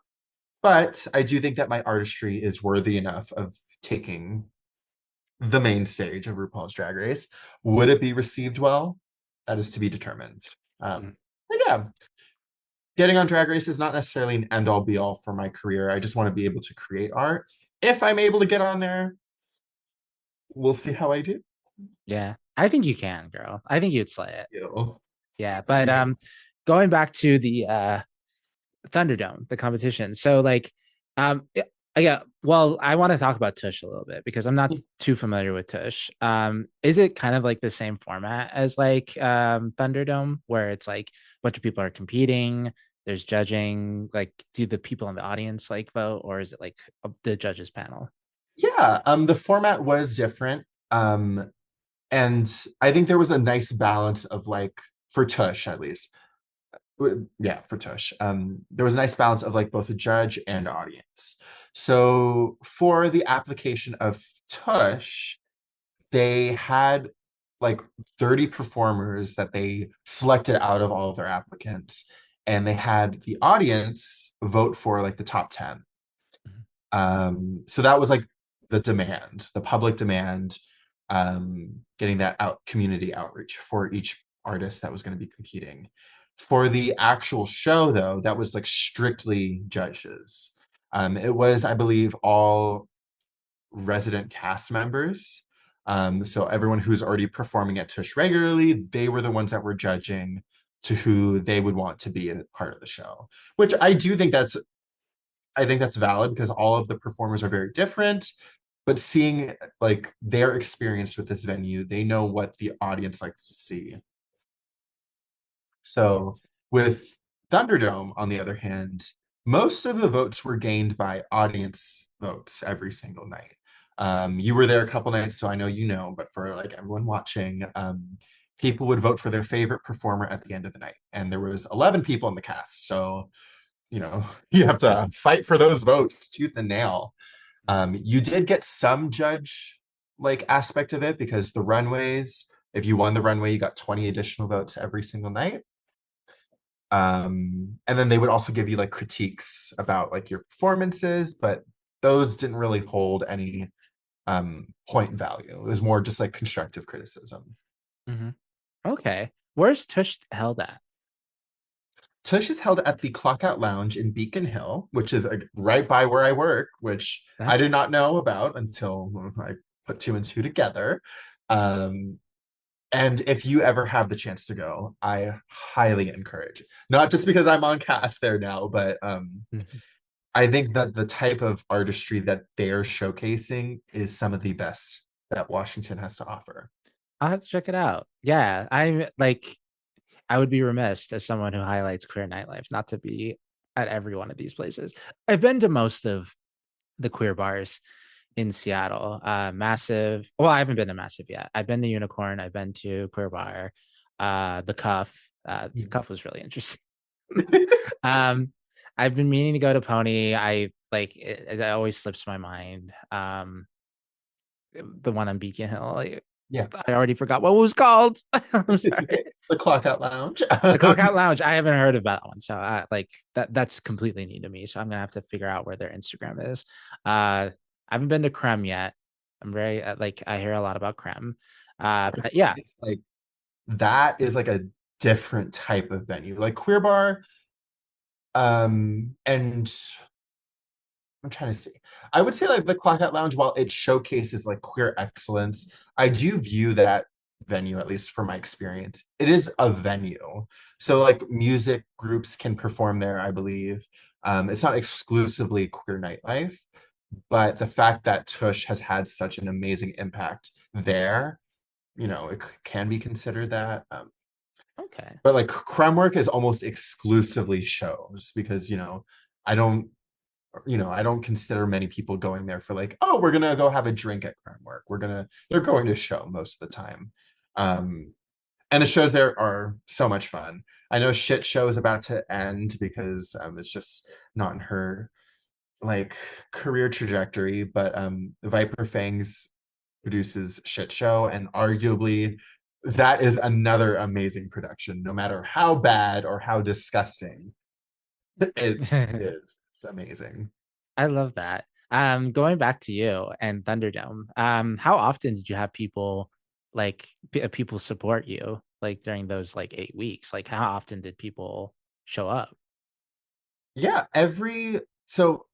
But I do think that my artistry is worthy enough of taking the main stage of RuPaul's Drag Race. Would it be received well? That is to be determined. Mm. But yeah, getting on Drag Race is not necessarily an end all be all for my career. I just want to be able to create art. If I'm able to get on there, we'll see how I do. Yeah. I think you can, girl. I think you'd slay it. You. Yeah. Thank But you. going back to the Thunderdome, the competition. So like yeah, well, I want to talk about Tush a little bit because I'm not too familiar with Tush. Is it kind of like the same format as like Thunderdome where it's like a bunch of people are competing, there's judging, like do the people in the audience like vote or is it like the judges panel? Yeah, the format was different. And I think there was a nice balance of like for Tush at least. Yeah, for Tush. There was a nice balance of like both a judge and audience. So for the application of Tush, they had like 30 performers that they selected out of all of their applicants, and they had the audience vote for like the top 10. So that was like the demand, the public demand, getting that out community outreach for each artist that was going to be competing. For the actual show, though, that was like strictly judges. It was, I believe, all resident cast members. So everyone who's already performing at Tush regularly, they were the ones that were judging to who they would want to be a part of the show, which I think that's valid because all of the performers are very different. But seeing like their experience with this venue, they know what the audience likes to see. So with Thunderdome, on the other hand, most of the votes were gained by audience votes every single night. You were there a couple nights, so I know you know, but for like everyone watching, people would vote for their favorite performer at the end of the night. And there was 11 people in the cast. So, you know, you have to fight for those votes tooth and nail. You did get some judge like aspect of it because the runways, if you won the runway, you got 20 additional votes every single night. And then they would also give you like critiques about like your performances, but those didn't really hold any point value. It was more just like constructive criticism. Mhm. Okay. Where's Tush held at? Tush is held at the Clockout Lounge in Beacon Hill, which is right by where I work, which That I did not know about until I put two and two together. Um, and if you ever have the chance to go, I highly encourage it. Not just because I'm on cast there now, but Mhm. I think that the type of artistry that they're showcasing is some of the best that Washington has to offer. I'll have to check it out. Yeah, I'm like I would be remiss as someone who highlights queer nightlife not to be at every one of these places. I've been to most of the queer bars in Seattle. Massive. Well, I haven't been to Massive yet. I've been to Unicorn. I've been to Queer Bar. The Cuff. The Cuff was really interesting. um, I've been meaning to go to Pony. I like it always slips my mind. The one on Beacon Hill. Yeah. I already forgot what it was called. I'm It's sorry. okay. The Clockout Lounge. The Clockout Lounge. I haven't heard of that one, so I like that's completely new to me. So I'm gonna have to figure out where their Instagram is. I haven't been to Creme yet. I'm very like I hear a lot about Creme. But yeah. It's like that is like a different type of venue. Like Queer Bar, and I'm trying to see. I would say like the Clockout Lounge, while it showcases like queer excellence, I do view that venue, at least for my experience, it is a venue. So like music groups can perform there, I believe. It's not exclusively queer nightlife, but the fact that Tush has had such an amazing impact there, it can be considered that. Okay. But like creme work is almost exclusively shows because, I don't I don't consider many people going there for like, oh, we're gonna go have a drink at crime work. They're going to show most of the time. Um, and the shows there are so much fun. I know shit show is about to end because it's just not in her like career trajectory, but Viper Fangs produces shit show, and arguably that is another amazing production, no matter how bad or how disgusting it is. It's amazing. I love that. Going back to you and Thunderdome, how often did you have people like people support you like during those like 8 weeks? Like how often did people show up? Yeah, so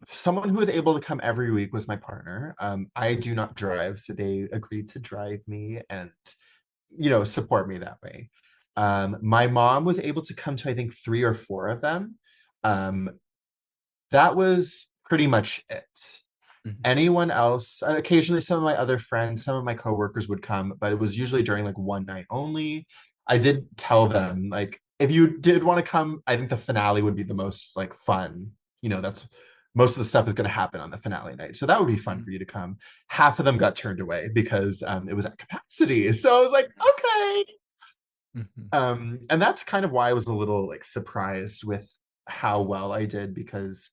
someone who was able to come every week was my partner. I do not drive, so they agreed to drive me and support me that way. My mom was able to come to I think three or four of them. Um, that was pretty much it. Mhm. Anyone else, occasionally some of my other friends, some of my coworkers would come, but it was usually during like one night only. I did tell them like if you did want to come, I think the finale would be the most like fun. That's most of the stuff is going to happen on the finale night. So that would be fun Mhm. for you to come. Half of them got turned away because it was at capacity. So I was like, okay. Mhm. And that's kind of why I was a little like surprised with how well I did because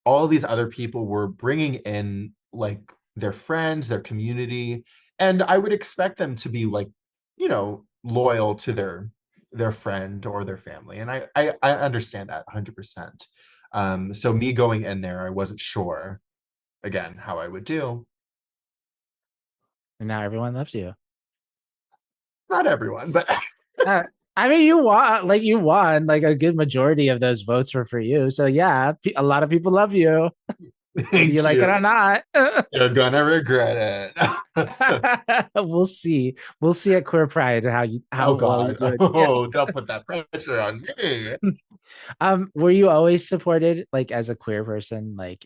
all these other people were bringing in like their friends, their community, and I would expect them to be like, loyal to their friend or their family, and I understand that 100%. So me going in there, I wasn't sure again how I would do. And now everyone loves you. Not everyone, but Uh, I mean, you won like a good majority of those votes were for you. So yeah, a lot of people love you, whether you thank like it you. or not. You're gonna regret it. We'll see. We'll see at Queer Pride Oh how well you God. do it. Yeah. Oh, don't put that pressure on me. Were you always supported like as a queer person? Like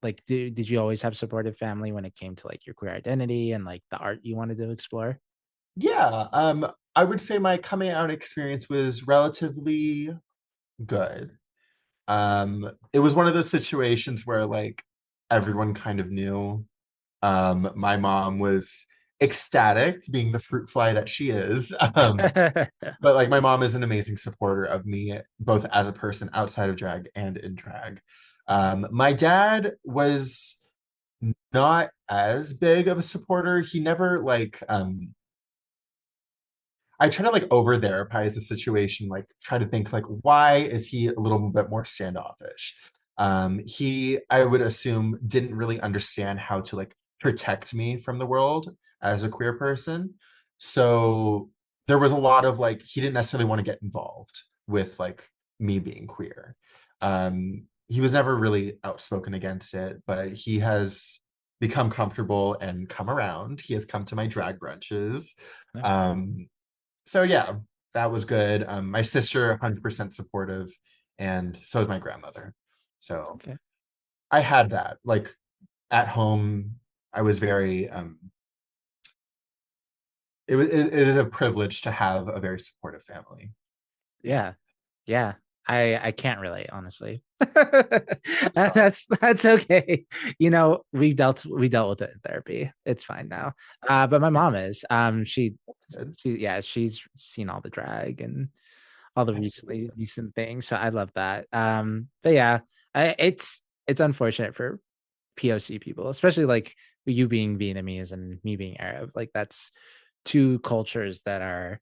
like did you always have supportive family when it came to like your queer identity and like the art you wanted to explore? Yeah, I would say my coming out experience was relatively good. It was one of those situations where like everyone kind of knew. My mom was ecstatic, being the fruit fly that she is. But like my mom is an amazing supporter of me, both as a person outside of drag and in drag. My dad was not as big of a supporter. He never like I try to like over therapize the situation, like try to think like why is he a little bit more standoffish? He, I would assume, didn't really understand how to like protect me from the world as a queer person. So there was a lot of like he didn't necessarily want to get involved. with like me being queer. He was never really outspoken against it, but he has become comfortable and come around. He has come to my drag brunches. Okay. Um, so yeah, that was good. My sister 100% supportive, and so is my grandmother. So Okay. I had that. Like at home, I was very it is a privilege to have a very supportive family. Yeah. Yeah. I can't relate, honestly. I'm sorry. That's okay. We dealt with it in therapy. It's fine now. But my mom is. She's seen all the drag and all the recent things. So I love that. But yeah, it's unfortunate for POC people, especially like you being Vietnamese and me being Arab. Like that's two cultures that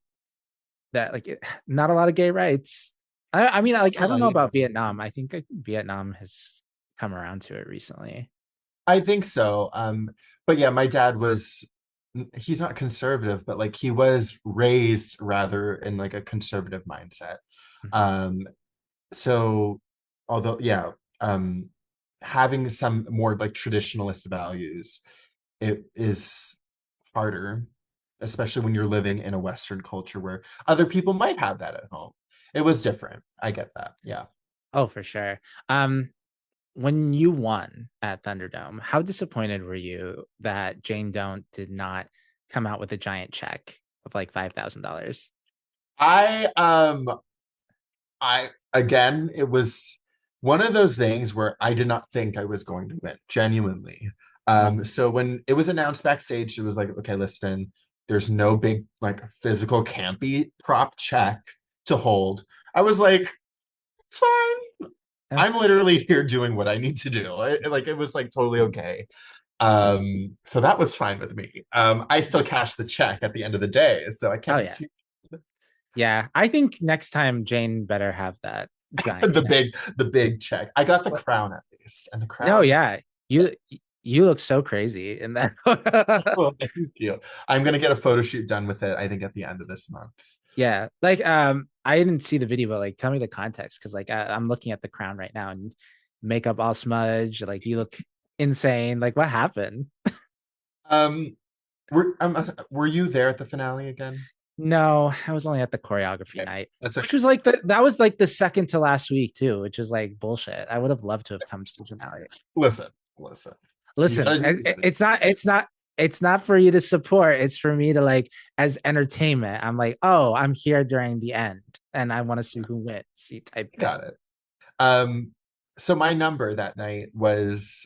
like not a lot of gay rights. I mean, like I don't know Right. about Vietnam. I think like, Vietnam has come around to it recently. I think so. But yeah, my dad was he's not conservative, but like he was raised rather in like a conservative mindset. Mhm. Um, so although yeah, um having some more like traditionalist values, it is harder, especially when you're living in a Western culture where other people might have that at home. It was different. I get that. Yeah. Oh, for sure. Um, when you won at Thunderdome, how disappointed were you that Jane Don't did not come out with a giant check of like $5,000? I I again, it was one of those things where I did not think I was going to win, genuinely. So when it was announced backstage, it was like, okay, listen, there's no big like physical campy prop check to hold. I was like, it's fine. Oh, I'm literally here doing what I need to do. Like it was like totally okay. So that was fine with me. I still cashed the check at the end of the day, so I oh can't be yeah. too Yeah. I think next time Jane better have that giant the check. big check. I got the crown at least, and the No, crown. yeah. You look so crazy in that. Oh, thank you. I'm gonna get a photo shoot done with it. I think at the end of this month. Yeah. Like I didn't see the video, but like tell me the context because like I'm looking at the crown right now and makeup all smudged, like you look insane. Like what happened? Um, were you there at the finale again? No, I was only at the choreography Okay, night, that's which okay. was like that was like the second to last week too, which is like bullshit. I would have loved to have come to the finale. Listen, listen. You Listen, gotta do what you gotta do. it's not for you to support. It's for me to like as entertainment. I'm like, oh, I'm here during the end, and I want to see who wins, see type thing. Got it. Um, so my number that night was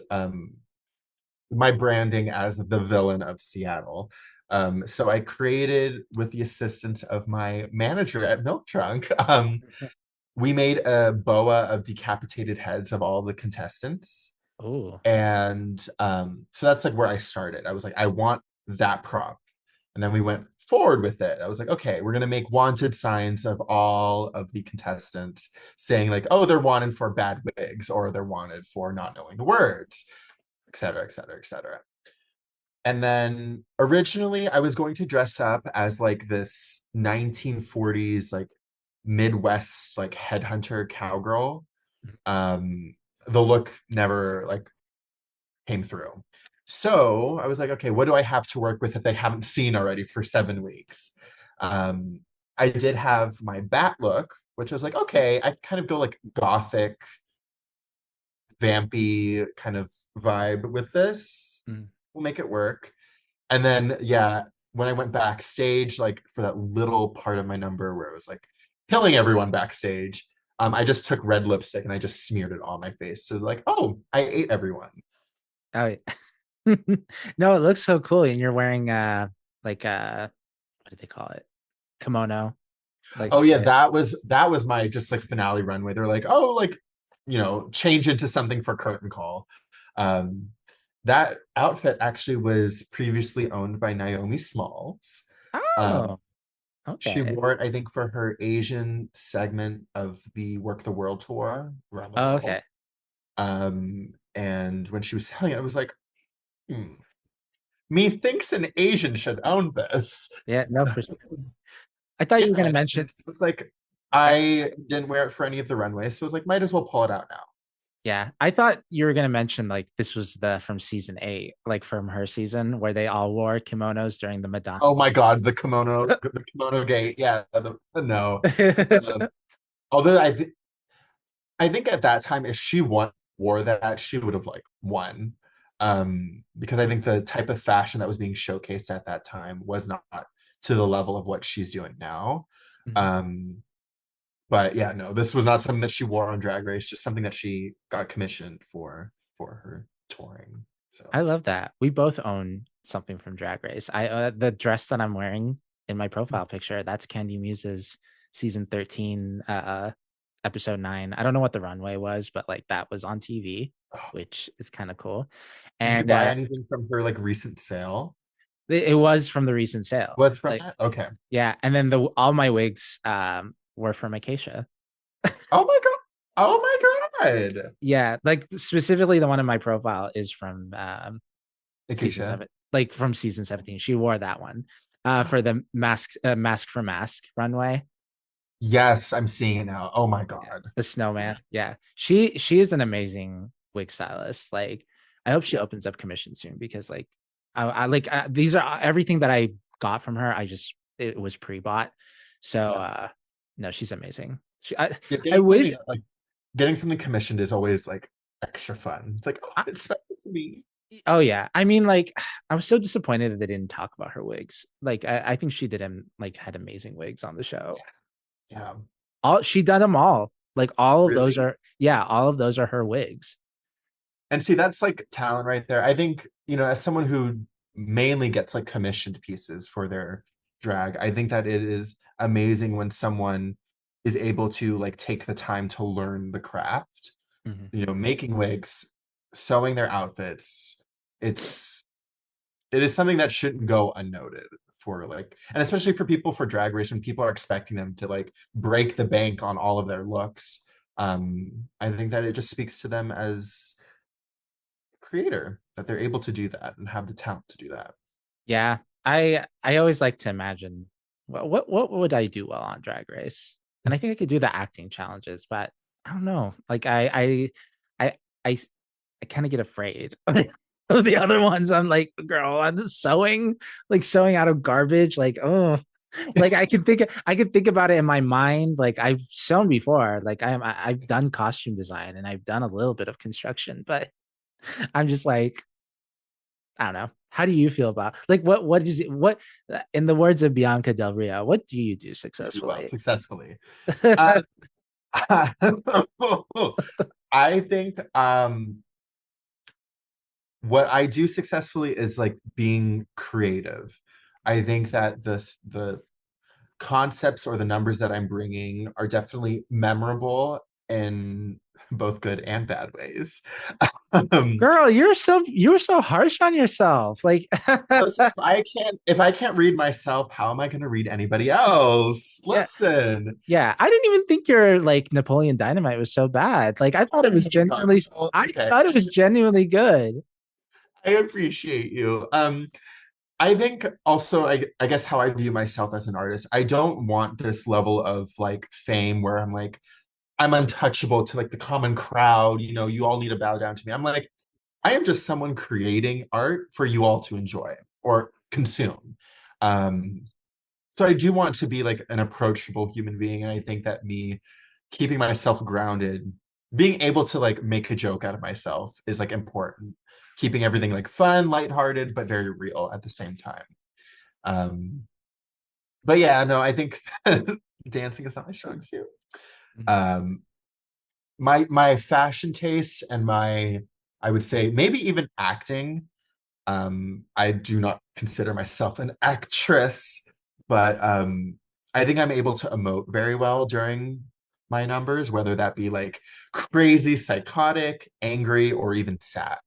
my branding as the villain of Seattle. So I created, with the assistance of my manager at Milk Trunk, we made a boa of decapitated heads of all the contestants. Oh, And so that's like where I started. I was like, I want that prop. And then we went forward with it. I was like, okay, we're going to make wanted signs of all of the contestants saying, like, oh, they're wanted for bad wigs or they're wanted for not knowing the words, et cetera, et cetera, et cetera. And then originally I was going to dress up as like this 1940s, like Midwest, like headhunter cowgirl. Um, the look never like came through. So I was like, okay, what do I have to work with that they haven't seen already for 7 weeks? Um, I did have my bat look, which was like, okay, I kind of go like gothic, vampy kind of vibe with this. mm. We'll make it work. And then, yeah, when I went backstage, like for that little part of my number where it was like killing everyone backstage, I just took red lipstick and I just smeared it on my face. So like, oh, I ate everyone. Oh, yeah. No, it looks so cool, and you're wearing like what do they call it? Kimono, like Oh yeah, that was my just like finale runway. They're like, oh, like, change into something for curtain call. Um, that outfit actually was previously owned by Naomi Smalls. Um, oh, she okay. wore it, I think, for her Asian segment of the Work the World tour around the Oh, world. okay. And when she was selling it, I was like, methinks an Asian should own this. Yeah, no, for sure. I thought Yeah, you were gonna and mention it was like I didn't wear it for any of the runways, so I was like, might as well pull it out now. Yeah, I thought you were gonna mention like this was the from season 8, like from her season where they all wore kimonos during the Madonna. Oh my God, the kimono gate. Yeah, no. Um, although I think at that time, if she wore that, she would have like won. Because I think the type of fashion that was being showcased at that time was not to the level of what she's doing now. Mhm. Um, but yeah, no, this was not something that she wore on Drag Race, just something that she got commissioned for her touring. I So, love that. We both own something from Drag Race. I the dress that I'm wearing in my profile picture, that's Candy Muse's season 13 episode 9. I don't know what the runway was, but like that was on TV, oh, which is kind of cool. did you And buy anything from her like recent sale? it was from the recent sale. Was from Like that? Okay. yeah, and then the all my wigs were from Acacia. Oh my God. Oh my God. Yeah, like specifically the one in my profile is from season Acacia. 7, like from season 17. She wore that one for the mask for mask runway. Yes, I'm seeing it now. Oh my Yeah, God. the snowman. Yeah, she is an amazing wig stylist. Like, I hope she opens up commission soon because like I like these are everything that I got from her. I just it was pre-bought, so Yeah. no, she's amazing. Yeah, I wish. getting something commissioned is always like extra fun. It's like, oh, I, it's special to me. oh yeah, I mean like I was so disappointed that they didn't talk about her wigs. Like I think she did like had amazing wigs on the show. Yeah. All she done them all. Like all of those Really? are yeah, all of those are her wigs. And see, that's like talent right there. I think, as someone who mainly gets like commissioned pieces for their drag, I think that it is amazing when someone is able to like take the time to learn the craft, Mhm. making wigs, sewing their outfits. It's it is something that shouldn't go unnoted for like, and especially for people for drag race when people are expecting them to like break the bank on all of their looks. I think that it just speaks to them as creator that they're able to do that and have the talent to do that. Yeah, I always like to imagine what would I do well on Drag Race, and I think I could do the acting challenges, but I don't know. Like I I, I kind of get afraid of the other ones. I'm like, girl, I'm just sewing, like sewing out of garbage. Like, oh, like I can think about it in my mind. Like I've sewn before. Like I've done costume design and I've done a little bit of construction, but I'm just like, I don't know. How do you feel about like what is it what in the words of Bianca Del Rio, what do you do You do well successfully? successfully. Uh, I think what I do successfully is like being creative. I think that the concepts or the numbers that I'm bringing are definitely memorable in both good and bad ways. Um, Girl, you're so harsh on yourself. Like listen, if I can't read myself, how am I going to read anybody else? yeah, Listen. yeah. I didn't even think your like Napoleon Dynamite was so bad. Like I thought it was Oh my God. genuinely Oh, I okay. thought it was genuinely good. I appreciate you. I think also, I guess how I view myself as an artist, I don't want this level of like fame where I'm like, I'm untouchable to like the common crowd, you all need to bow down to me. I'm like, I am just someone creating art for you all to enjoy or consume. Um, so I do want to be like an approachable human being. And I think that me keeping myself grounded, being able to like make a joke out of myself is like important. Keeping everything like fun, lighthearted, but very real at the same time. Um, but yeah, no, I think dancing is not my strong suit. Mhm. Um, my fashion taste and my, I would say maybe even acting. I do not consider myself an actress, but I think I'm able to emote very well during my numbers, whether that be like crazy, psychotic, angry, or even sad.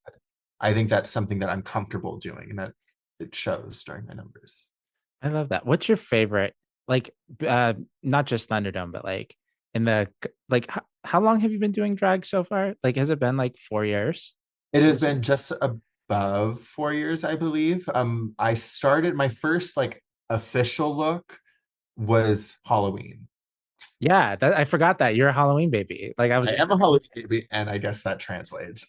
I think that's something that I'm comfortable doing and that it shows during my numbers. I love that. What's your favorite like not just Thunderdome, but like in the like how long have you been doing drag so far? Like has it been like 4 years? It I has assume. been just above 4 years, I believe. I started my first like official look was Halloween. Yeah, I forgot that you're a Halloween baby. Like I I would. am a Halloween baby, and I guess that translates.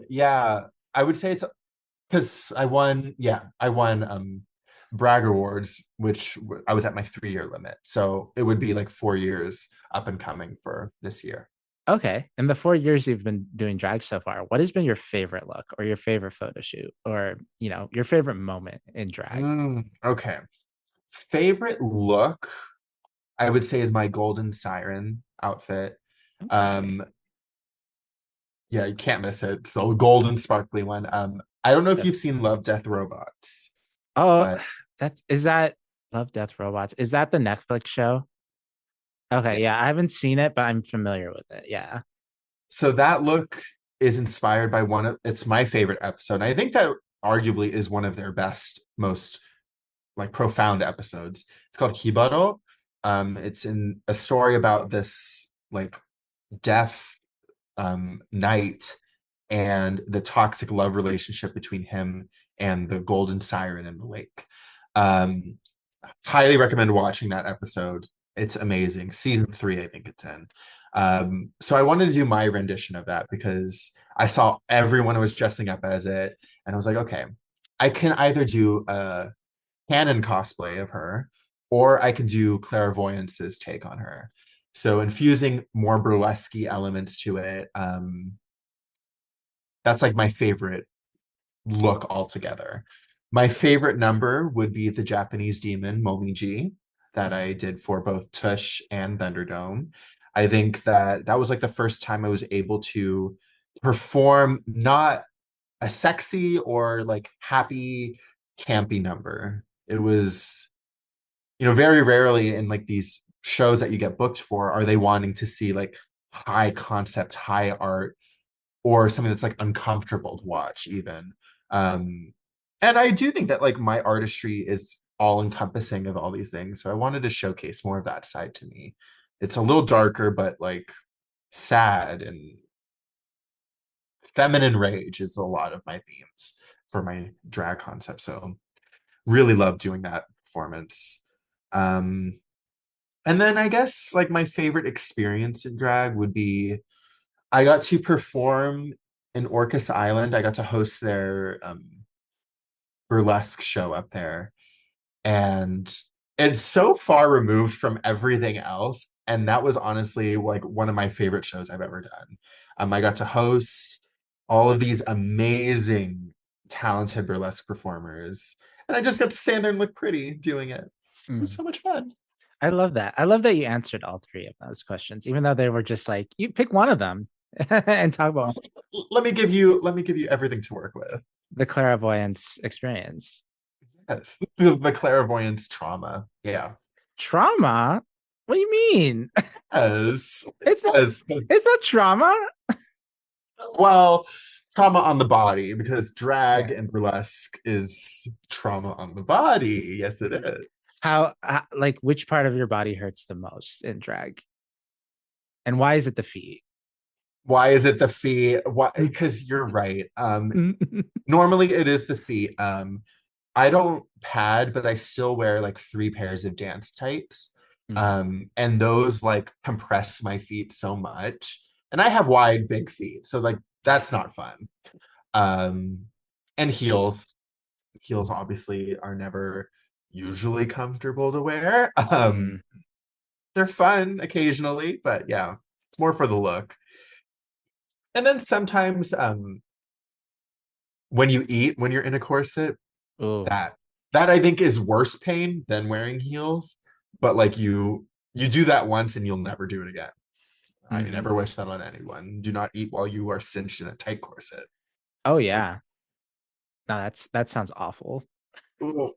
Yeah, I would say it's because I won brag awards, which I was at my 3 year limit, so it would be like 4 years up and coming for this year. Okay. In the 4 years you've been doing drag so far, what has been your favorite look or your favorite photo shoot or, your favorite moment in drag? Okay, favorite look I would say is my golden siren outfit. Okay. Um, yeah, you can't miss it. It's the golden sparkly one. I don't know if Yep. you've seen Love, Death, Robots, Oh, but is that Love, Death, Robots? Is that the Netflix show? Okay. yeah. Yeah. I haven't seen it, but I'm familiar with it. Yeah. So that look is inspired by it's my favorite episode. And I think that arguably is one of their best, most like profound episodes. It's called Hibaro. It's in a story about this like deaf knight and the toxic love relationship between him and the golden siren in the lake. Um, Highly recommend watching that episode. It's amazing. Season 3, I think it's in. So I wanted to do my rendition of that because I saw everyone was dressing up as it, and I was like, okay, I can either do a canon cosplay of her, or I could do Clara Voyance's take on her. So infusing more burlesque elements to it. That's like my favorite look altogether. My favorite number would be the Japanese demon Momiji that I did for both Tush and Thunderdome. I think that that was like the first time I was able to perform not a sexy or like happy campy number. It was, very rarely in like these shows that you get booked for are they wanting to see like high concept, high art or something that's like uncomfortable to watch even. um and I do think that like my artistry is all encompassing of all these things, so I wanted to showcase more of that side to me. It's a little darker but like sad, and feminine rage is a lot of my themes for my drag concept, so really love doing that performance. um and then I guess like my favorite experience in drag would be I got to perform in Orcas Island. I got to host their burlesque show up there. And it's so far removed from everything else. And that was honestly like one of my favorite shows I've ever done. I got to host all of these amazing, talented burlesque performers. And I just got to stand there and look pretty doing it. It was Mm. so much fun. I love that. I love that you answered all three of those questions, even though they were just like, you pick one of them and talk about Let me give you everything to work with. the clairvoyance experience. Yes, the clairvoyance trauma. Yeah. Trauma? What do you mean? Yes. It's not Yes. it's not trauma. Well, trauma on the body because Yeah. drag and burlesque is trauma on the body. Yes, it is. How like which part of your body hurts the most in drag? And why is it the feet? Why is it the feet? Why? Because you're right. Normally it is the feet. I don't pad, but I still wear like 3 pairs of dance tights. And those like compress my feet so much. And I have wide, big feet, so like that's not fun. Um, and heels. Heels obviously are never usually comfortable to wear. Mm. They're fun occasionally, but yeah, it's more for the look. And then sometimes when you eat, when you're in a corset, Oh. that that I think is worse pain than wearing heels. But like you do that once and you'll never do it again. I Hmm. never wish that on anyone. Do not eat while you are cinched in a tight corset. Oh Like, yeah. No, that sounds awful. ooh.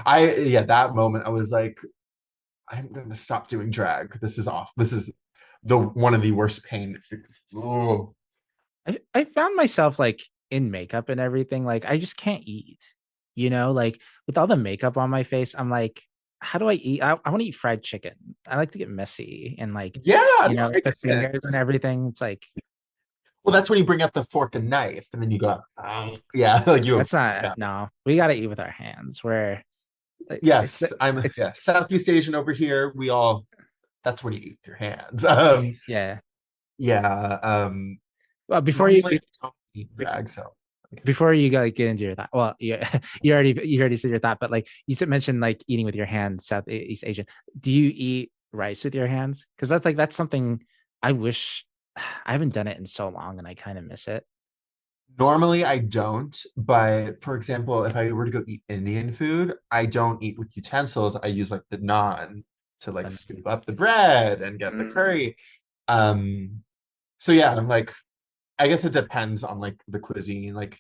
Yeah, that moment I was like, I'm gonna stop doing drag. This is off. This is the one of the worst pain. Oh, I found myself like in makeup and everything, like I just can't eat. Like with all the makeup on my face, I'm like, how do I eat? I want to eat fried chicken. I like to get messy and like, yeah, no, I the get it. fingers and everything. It's like Well, that's when you bring out the fork and knife, and then you go, yeah, like you have, that's not yeah. no. We gotta eat with our hands. Where It's Yes, I'm it's yeah, Southeast Asian over here. We all that's when you eat with your hands. yeah. Yeah. Well, Normally I don't eat drag, so okay. before you like get into your thought, well, yeah, you already said your thought, but like you said, mentioned like eating with your hands, Southeast Asian. Do you eat rice with your hands? Because that's something I wish I haven't done it in so long, and I kind of miss it. Normally I don't, but for example, if I were to go eat Indian food, I don't eat with utensils. I use like the naan to like Then, scoop up the bread and get the mm, curry. Um, so yeah, I'm like I guess it depends on like the cuisine. Like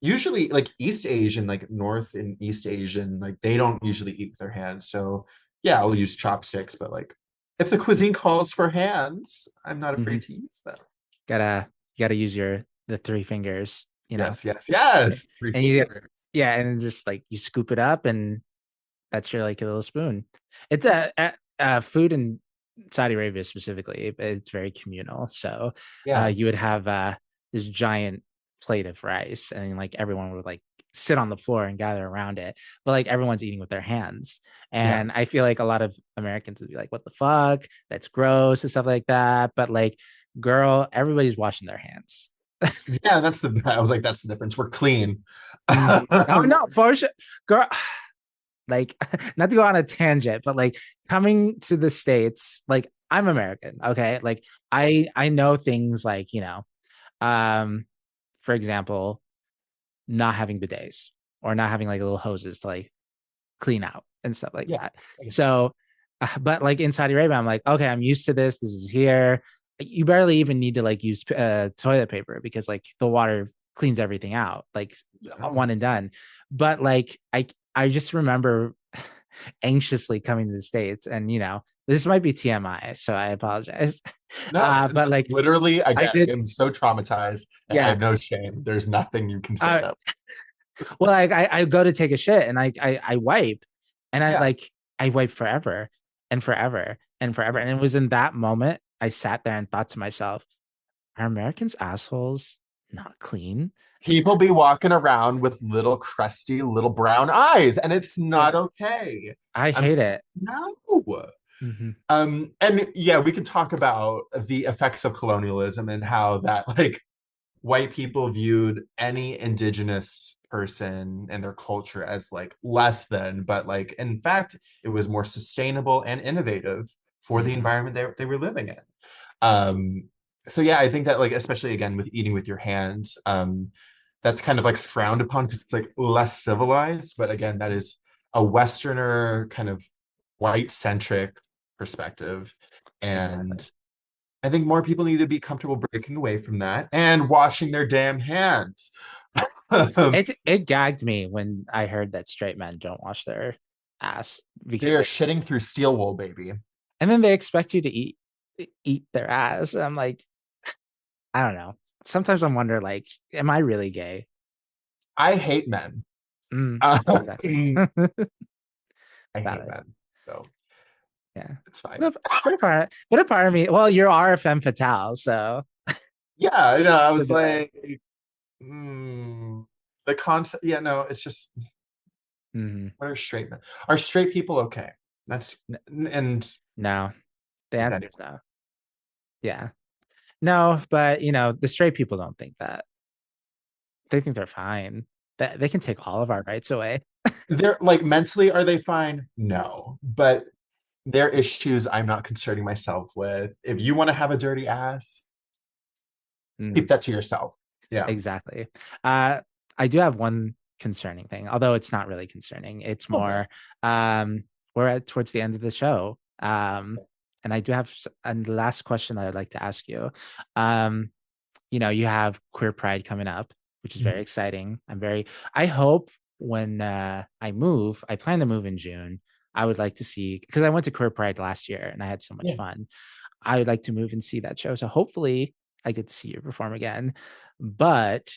usually like East Asian, like North and East Asian, like they don't usually eat with their hands. So yeah, I'll use chopsticks, but like if the cuisine calls for hands, I'm not mhm. afraid to use them. Gotta use your the three fingers, Yes, yes, yes. Three and you fingers. yeah, and then just like you scoop it up, and that's your like a little spoon. It's Yes. a food in Saudi Arabia specifically. It's very communal. So Yeah. you would have this giant plate of rice, and like everyone would like sit on the floor and gather around it. But like everyone's eating with their hands. Yeah. And I feel like a lot of Americans would be like, what the fuck? That's gross and stuff like that. But like, girl, everybody's washing their hands. Yeah, that's the I was like, that's the difference. We're clean. Mhm. Oh no, for sure. Girl, like not to go on a tangent, but like coming to the States, like I'm American, okay? Like I know things like, um, for example, not having bidets or not having like little hoses to like clean out and stuff like Yeah. that. So, but like in Saudi Arabia, I'm like, okay, I'm used to this. This is here. You barely even need to like use toilet paper because like the water cleans everything out, like Oh. one and done. But like I just remember anxiously coming to the States, and this might be TMI, so I apologize. No, But like literally, I again, did, I'm so traumatized. I yeah. have no shame. There's nothing you can say Uh, that. well, like I go to take a shit, and I wipe, and Yeah. I wipe forever and forever and forever. Yeah. And it was in that moment I sat there and thought to myself, are Americans assholes not clean? People be walking around with little crusty little brown eyes, and it's Yeah. not okay. I I'm hate it. no. Hmm. And yeah, we could talk about the effects of colonialism and how that like white people viewed any indigenous person and their culture as like less than, but like in fact, it was more sustainable and innovative for the Hmm. environment they were living in. Um, so yeah, I think that like especially again with eating with your hands, that's kind of like frowned upon because it's like less civilized. But again, that is a Westerner kind of white centric perspective. Exactly. And I think more people need to be comfortable breaking away from that and washing their damn hands. It gagged me when I heard that straight men don't wash their ass because They're they, shitting through steel wool, baby. and then they expect you to eat their ass. I'm like, I don't know. Sometimes I wonder, like, am I really gay? I hate men. Mm, exactly. I hate Valid. men. So Yeah. it's fine. But a part of me, well, you are a femme fatale, so Yeah, I know. I the was delay. like, mm, the concept. Yeah, no, it's just Hmm. what are straight men? Are straight people okay? That's and No, the but answer anyway, is no. Yeah. No, but the straight people don't think that. They think they're fine. That they can take all of our rights away. they're like mentally, are they fine? No, but they're issues I'm not concerning myself with. If you want to have a dirty ass, keep Mm, that to yourself. Yeah. exactly. Uh, I do have one concerning thing, although it's not really concerning. It's Okay. more, um, we're towards the end of the show. And I do have and the last question that I'd like to ask you. Um, you have Queer Pride coming up, which is very Mhm. exciting. I hope when I plan to move in June. I would like to see, because I went to Queer Pride last year and I had so much Yeah. fun. I would like to move and see that show. So hopefully I get to see you perform again. But,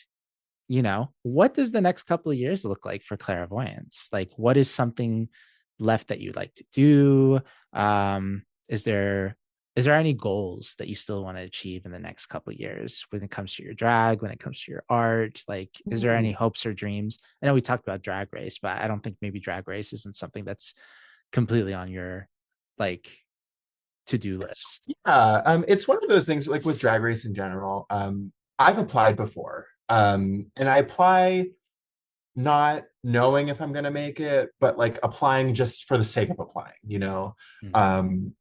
what does the next couple of years look like for Clara Voyance? Like, what is something left that you'd like to do? Is there is there any goals that you still want to achieve in the next couple of years when it comes to your drag, when it comes to your art? Like, is there any Ooh. hopes or dreams? I know we talked about Drag Race, but I don't think maybe Drag Race isn't something that's completely on your like to-do list. It's one of those things like with Drag Race in general. I've applied before, and I apply not knowing if I'm gonna make it, but like applying just for the sake of applying, you know. Mhm. Um,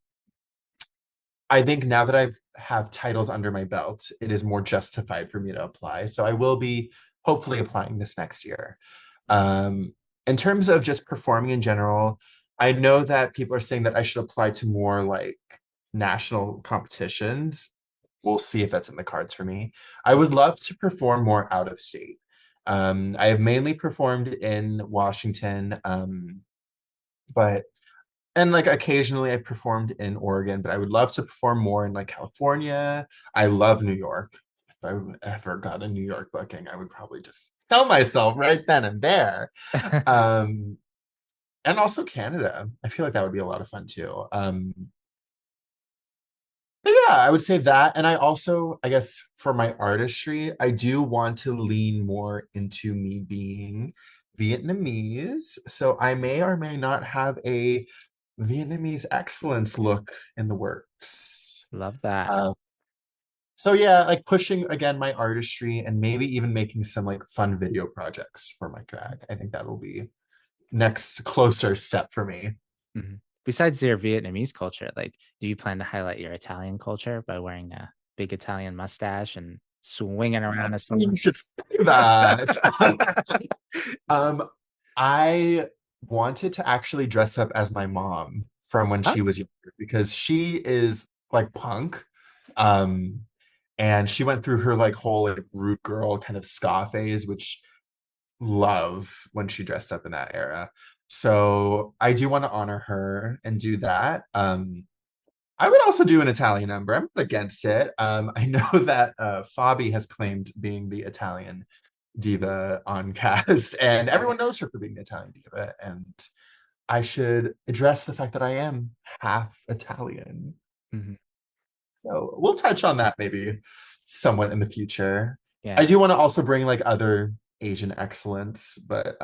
I think now that I have titles under my belt, it is more justified for me to apply. So I will be hopefully applying this next year. Um, in terms of just performing in general, I know that people are saying that I should apply to more like national competitions. We'll see if that's in the cards for me. I would love to perform more out of state. I have mainly performed in Washington, but and like occasionally I performed in Oregon, but I would love to perform more in like California. I love New York. If I ever got a New York booking, I would probably just tell myself right then and there. Um, and also Canada. I feel like that would be a lot of fun too. But yeah, I would say that. And I also, I guess for my artistry, I do want to lean more into me being Vietnamese. So I may or may not have a Vietnamese excellence look in the works. Love that. Um, so yeah, like pushing again my artistry and maybe even making some like fun video projects for my drag. I think that will be next closer step for me. Mhm. Besides your Vietnamese culture, like, do you plan to highlight your Italian culture by wearing a big Italian mustache and swinging around as You someone? should say that. Um, I wanted to actually dress up as my mom from when Oh, she was younger because she is like punk. Um, and she went through her like whole like rude girl kind of ska phase, which love when she dressed up in that era. So I do want to honor her and do that. I would also do an Italian number. I'm not against it. I know that Fabi has claimed being the Italian diva on cast, and everyone knows her for being the Italian diva. And I should address the fact that I am half Italian. mhm. So we'll touch on that maybe somewhat in the future. I Yeah, do want to also bring like other Asian excellence, but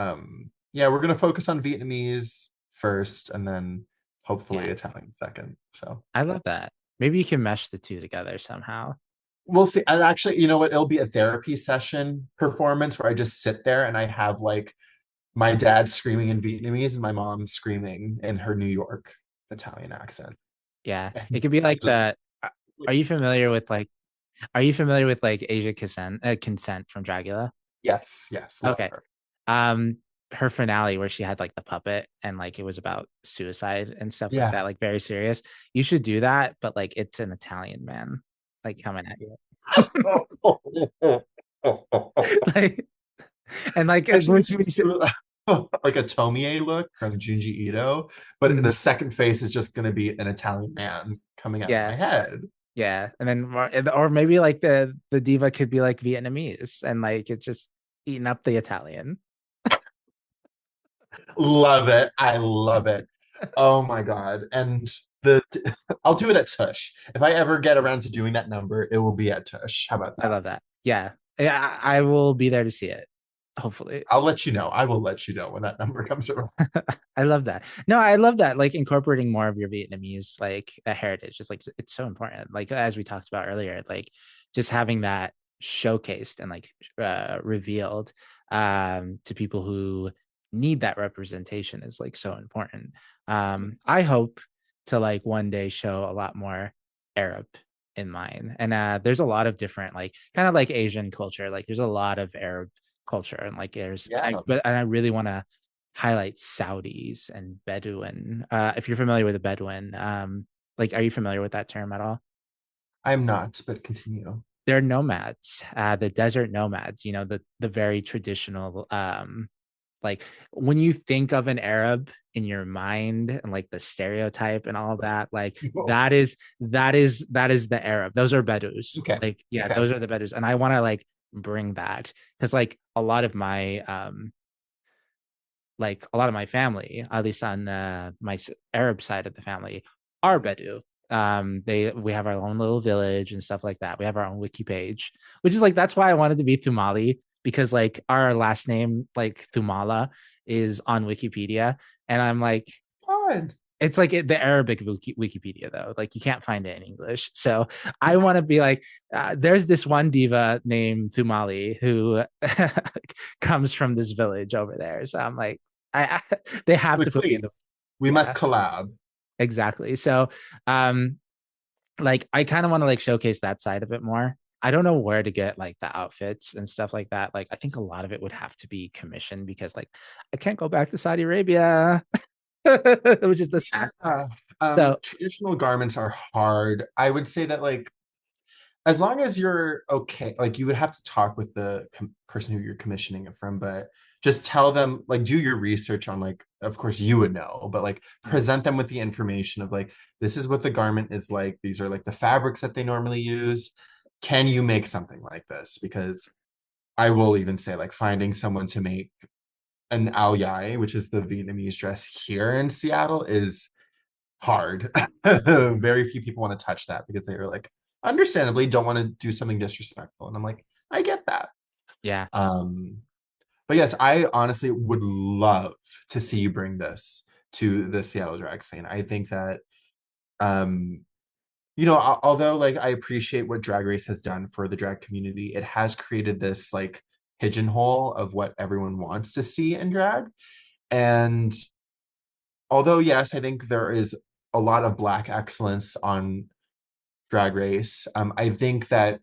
yeah, we're gonna focus on Vietnamese first and then hopefully yeah. Italian second. So I love that. Maybe you can mesh the two together somehow. we'll see. And actually, you know what? It'll be a therapy session performance where I just sit there and I have like my dad screaming in Vietnamese and my mom screaming in her New York Italian accent. Yeah, it could be like the. Are you familiar with like? Are you familiar with like Asia Consent from Dracula? Yes, yes, love Okay. her. Um, her finale where she had like the puppet and like it was about suicide and stuff like Yeah. that, like very serious. You should do that, but like it's an Italian man like coming at you. Like and like And she's when you like a Tomie look from Junji Ito, but the Mhm. second face is just going to be an Italian man coming out of Yeah, my head. yeah, and then or maybe like the diva could be like Vietnamese and like it's just eating up the Italian. Love it. I love it. Oh my God. And the I'll do it at Tush. If I ever get around to doing that number, it will be at Tush. How about I that? love that. Yeah, yeah, I will be there to see it. Hopefully. I'll let you know. I will let you know when that number comes around. I love that. No, I love that. Like incorporating more of your Vietnamese like heritage is like it's so important. Like as we talked about earlier, like just having that showcased and like revealed to people who need that representation is like so important. I hope to like one day show a lot more Arab in mine. And there's a lot of different like kind of like Asian culture. Like there's a lot of Arab culture and like there's Yeah, and I really want to highlight Saudis and Bedouin. If you're familiar with a Bedouin, like, are you familiar with that term at all? I'm not, but continue. They're nomads, the desert nomads. You know, the very traditional. Like when you think of an Arab in your mind and like the stereotype and all of that, like that is the Arab. Those are Bedouins. Okay. Like yeah, Okay. those are the Bedouins, and I want to like bring that because like a lot of my family, at least on my Arab side of the family, are Bedou. They we have our own little village and stuff like that. We have our own wiki page, which is like that's why I wanted to be Thumali because like our last name like Thumala is on Wikipedia, and I'm like God. it's like the Arabic Wikipedia though. Like you can't find it in English. So I want to be like, there's this one diva named Thumali who comes from this village over there. So I'm like, I they have to Like, put me in the please, we must yeah, collab. exactly. So um like I kind of want to like showcase that side of it more. I don't know where to get like the outfits and stuff like that. Like I think a lot of it would have to be commissioned because like I can't go back to Saudi Arabia, which is the sad part. Yeah. So Traditional garments are hard. I would say that like as long as you're okay, like you would have to talk with the person who you're commissioning it from, but just tell them, like, do your research on, like, of course you would know, but like present them with the information of like, this is what the garment is like. These are like the fabrics that they normally use. Can you make something like this? Because I will even say, like, finding someone to make an ao dai, which is the Vietnamese dress here in Seattle, is hard. Very few people want to touch that because they are like, understandably, don't want to do something disrespectful. And I'm like, I get that. yeah. Um, but yes, I honestly would love to see you bring this to the Seattle drag scene. I think that, um, although like I appreciate what Drag Race has done for the drag community, it has created this like pigeonhole of what everyone wants to see in drag. And although, yes, I think there is a lot of Black excellence on Drag Race. I think that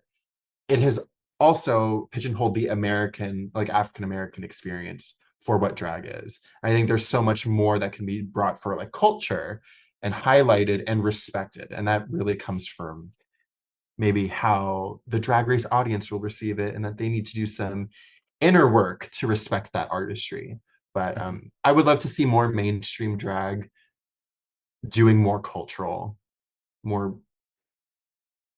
it has also pigeonholed the American, like African American experience for what drag is. I think there's so much more that can be brought for like culture and highlighted and respected. And that really comes from maybe how the Drag Race audience will receive it and that they need to do some inner work to respect that artistry. But Mhm. I would love to see more mainstream drag doing more cultural, more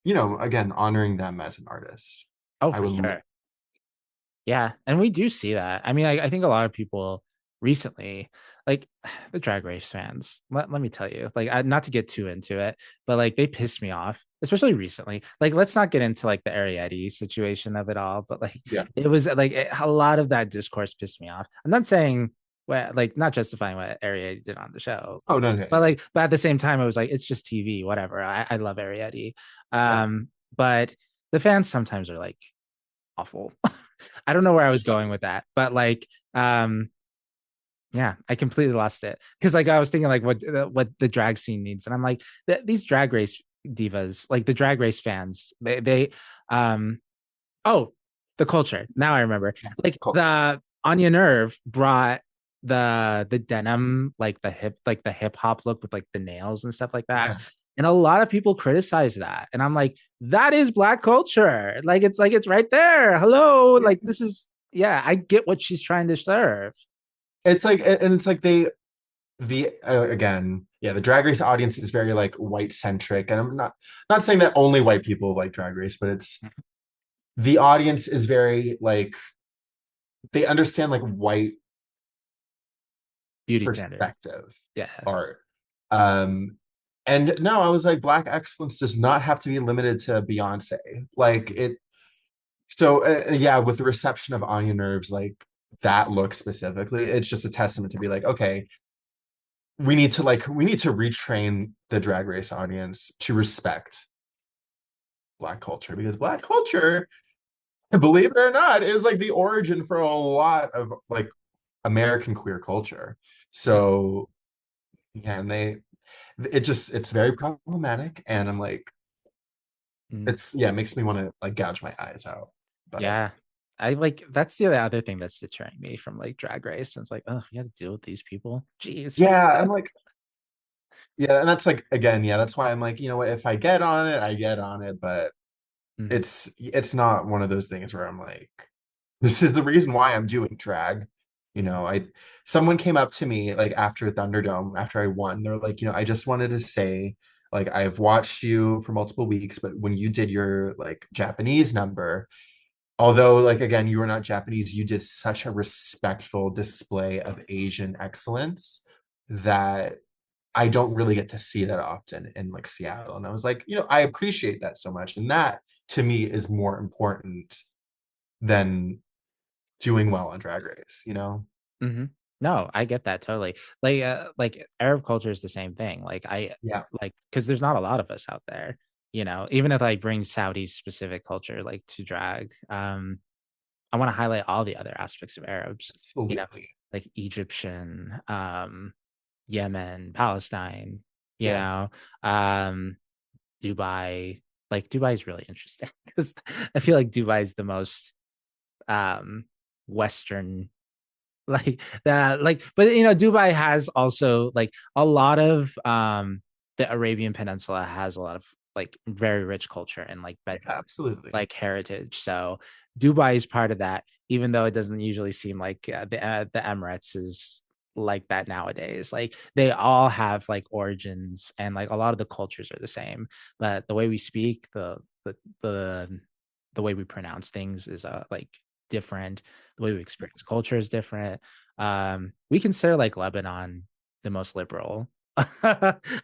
again, honoring them as an artist. Oh, I for would, sure. Yeah, and we do see that. I mean, I think a lot of people recently, like the Drag Race fans, let me tell you, like, not to get too into it, but like they pissed me off, especially recently. Like, let's not get into like the Ariete situation of it all, but like yeah. it was like a lot of that discourse pissed me off. I'm not saying, well, like, not justifying what Ariete did on the show, Oh no, no, but yeah, like, but at the same time, it was like, it's just TV, whatever. I love Ariete. yeah. But the fans sometimes are like, awful. I don't know where I was Yeah. going with that, but like, yeah, I completely lost it because like I was thinking like what the drag scene needs, and I'm like these drag race divas, like the drag race fans, they oh, the culture. Now I remember. Yes. Like Cool. the Anya Nerve brought the denim, like the hip hop look with like the nails and stuff like that. Yes. And a lot of people criticize that. And I'm like, that is black culture. Like it's right there. Hello. Like this is yeah, I get what she's trying to serve. It's like, and it's like the again, yeah, the Drag Race audience is very like white centric, and I'm not saying that only white people like Drag Race, but it's the audience is very like they understand like white Beauty standard. perspective Yeah. art. Um, and no, I was like, Black excellence does not have to be limited to Beyonce. Like it, so yeah, with the reception of Anya Nerves, like that look specifically, it's just a testament to be like, okay, we need to retrain the Drag Race audience to respect Black culture because Black culture, believe it or not, is like the origin for a lot of like American queer culture. Yeah. So yeah, and it's very problematic, and I'm like, Mm. it's yeah, it makes me want to like gouge my eyes out. But Yeah. I like that's the other thing that's deterring me from like drag race. And it's like, oh, you have to deal with these people. Jeez. yeah, I'm like, yeah, and that's like again, yeah, that's why I'm like, you know what, if I get on it, I get on it, but Mm. it's not one of those things where I'm like, this is the reason why I'm doing drag. I someone came up to me like after Thunderdome, after I won, they're like, I just wanted to say, like, I've watched you for multiple weeks, but when you did your like Japanese number, although like again, you were not Japanese, you did such a respectful display of Asian excellence that I don't really get to see that often in like Seattle. And I was like, I appreciate that so much. And that to me is more important than doing well on Drag Race. Hmm. No, I get that totally. Like Arab culture is the same thing. Like I Yeah, like because there's not a lot of us out there, even if I bring Saudi specific culture like to drag. I want to highlight all the other aspects of Arabs, you know, absolutely. like Egyptian, Yemen, Palestine, you Yeah. know, um, Dubai. Like Dubai is really interesting because I feel like Dubai is the most Western like that but Dubai has also like a lot of the Arabian Peninsula has a lot of like very rich culture and like Bedouin Absolutely. like heritage. So Dubai is part of that, even though it doesn't usually seem like the Emirates is like that nowadays. Like they all have like origins and like a lot of the cultures are the same, but the way we speak, the the way we pronounce things is like different. The way we experience culture is different. We consider like Lebanon the most liberal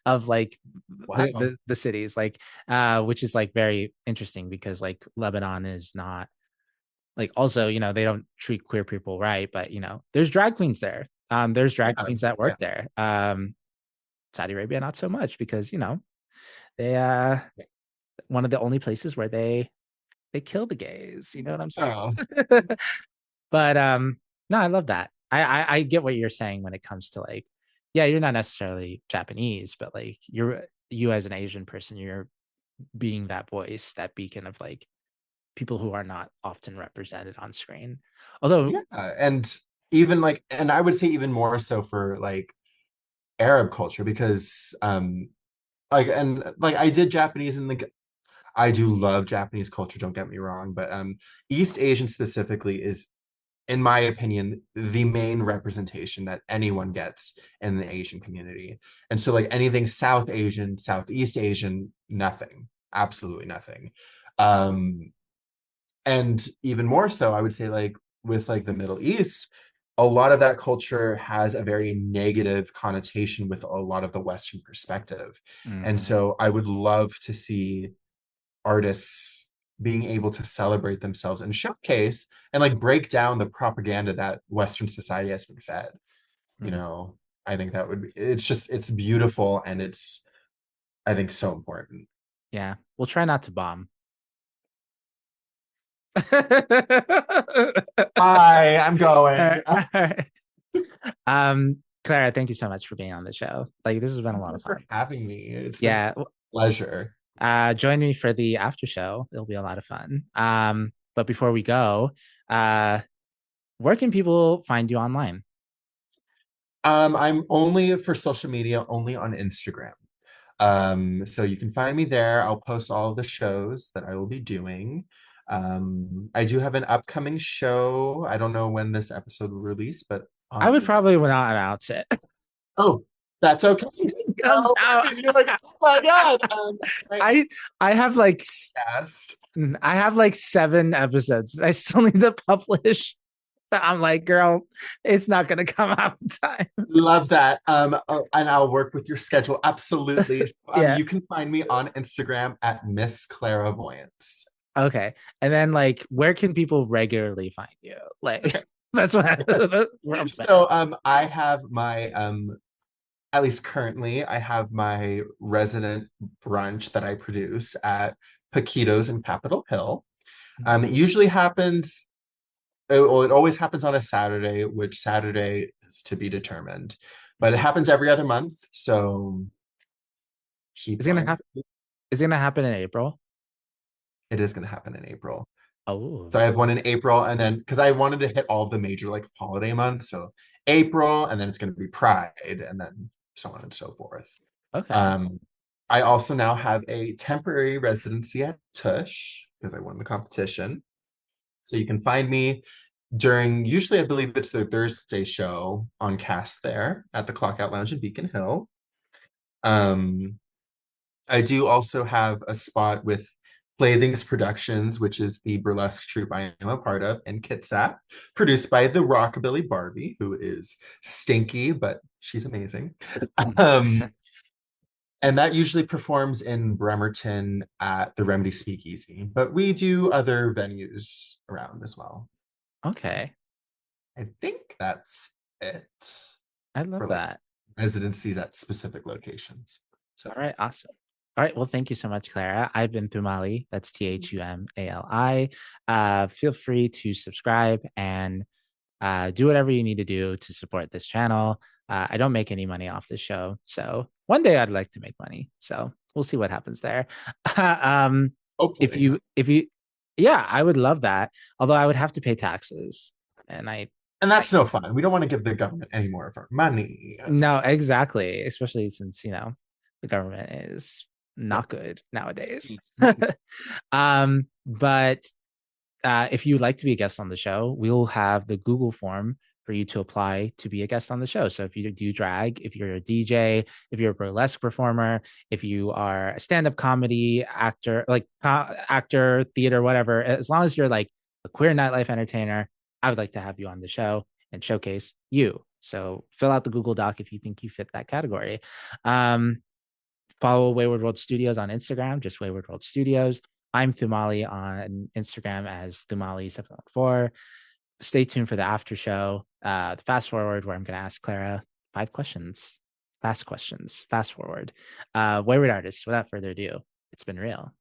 of like Wow. the cities, like which is like very interesting because like Lebanon is not like also, they don't treat queer people right, but there's drag queens there. There's drag Yeah. queens that work Yeah. there. Saudi Arabia, not so much because, they one of the only places where they kill the gays. You know what I'm Oh, saying? But no, I love that. I get what you're saying when it comes to like, yeah, you're not necessarily Japanese, but like you as an Asian person, you're being that voice, that beacon of like people who are not often represented on screen. Although yeah. And even like, and I would say even more so for like Arab culture because like and like I did Japanese and like I do love Japanese culture, don't get me wrong, but East Asian specifically is, in my opinion, the main representation that anyone gets in the Asian community. And so like anything South Asian, Southeast Asian, nothing. Absolutely nothing. Um and even more so, I would say like with like the Middle East, a lot of that culture has a very negative connotation with a lot of the Western perspective. And mhm, so I would love to see artists being able to celebrate themselves and showcase and like break down the propaganda that Western society has been fed. You mhm. know, I think that would be, it's beautiful and it's, I think, so important. Yeah, we'll try not to bomb. I'm going. All right. Clara, thank you so much for being on the show. Like this has been a Thank lot you of for fun. having me. It's been a Yeah. pleasure. Join me for the after show. It'll be a lot of fun. But before we go, uh, where can people find you online? I'm only for social media, only on Instagram. So you can find me there. I'll post all of the shows that I will be doing. I do have an upcoming show. I don't know when this episode will release, but I would on probably not announce it. oh, that's okay. It comes out. Because you're like, oh my God. I I I have like cast. I have like 7 episodes that I still need to publish. But I'm like, girl, it's not gonna come out in time. Love that. And I'll work with your schedule. Absolutely. So, Yeah. you can find me on Instagram at Miss Clara Voyance. Okay. And then like, where can people regularly find you? Like, Okay. that's what Yes. where I'm at. So I have my at least currently, I have my resident brunch that I produce at Paquitos in Capitol Hill. It usually happens, well, it always happens on a Saturday, which Saturday is to be determined. But it happens every other month, so keep Is it gonna finding happen? Is it gonna happen in April? it is going to happen in April. So Oh, I have one in April, and then because I wanted to hit all of the major like holiday months, so April, and then it's going to be Pride, and then so on and so forth. okay. Um, I also now have a temporary residency at Tush because I won the competition. So you can find me during, usually I believe it's the Thursday show on cast there at the Clockout Lounge in Beacon Hill. Um, I do also have a spot with Playthings Productions, which is the burlesque troupe I am a part of, and Kitsap, produced by the Rockabilly Barbie, who is stinky, but she's amazing. Mm. Um, And that usually performs in Bremerton at the Remedy Speakeasy, but we do other venues around as well. Okay. I think that's it I love for like that. residencies at specific locations. All So right, awesome. All right, well, thank you so much, Clara. I've been Thumali. That's Thumali. Feel free to subscribe and do whatever you need to do to support this channel. I don't make any money off this show, so one day I'd like to make money. So we'll see what happens there. um, hopefully, if you, yeah, I would love that. Although I would have to pay taxes, and and I that's no fun. We don't want to give the government any more of our money. no, exactly. Especially since the government is not good nowadays. But if you'd like to be a guest on the show, we'll have the Google form for you to apply to be a guest on the show. So if you do drag, if you're a DJ, if you're a burlesque performer, if you are a stand-up comedy actor, like actor, theater, whatever, as long as you're like a queer nightlife entertainer, I would like to have you on the show and showcase you. So fill out the Google Doc if you think you fit that category. Um, Follow Wayward World Studios on Instagram, just Wayward World Studios. I'm Thumali on Instagram as Thumali714. Stay tuned for the after show, the fast forward, where I'm going to ask Clara 5 questions. Fast questions, fast forward. Wayward artists, without further ado, it's been real.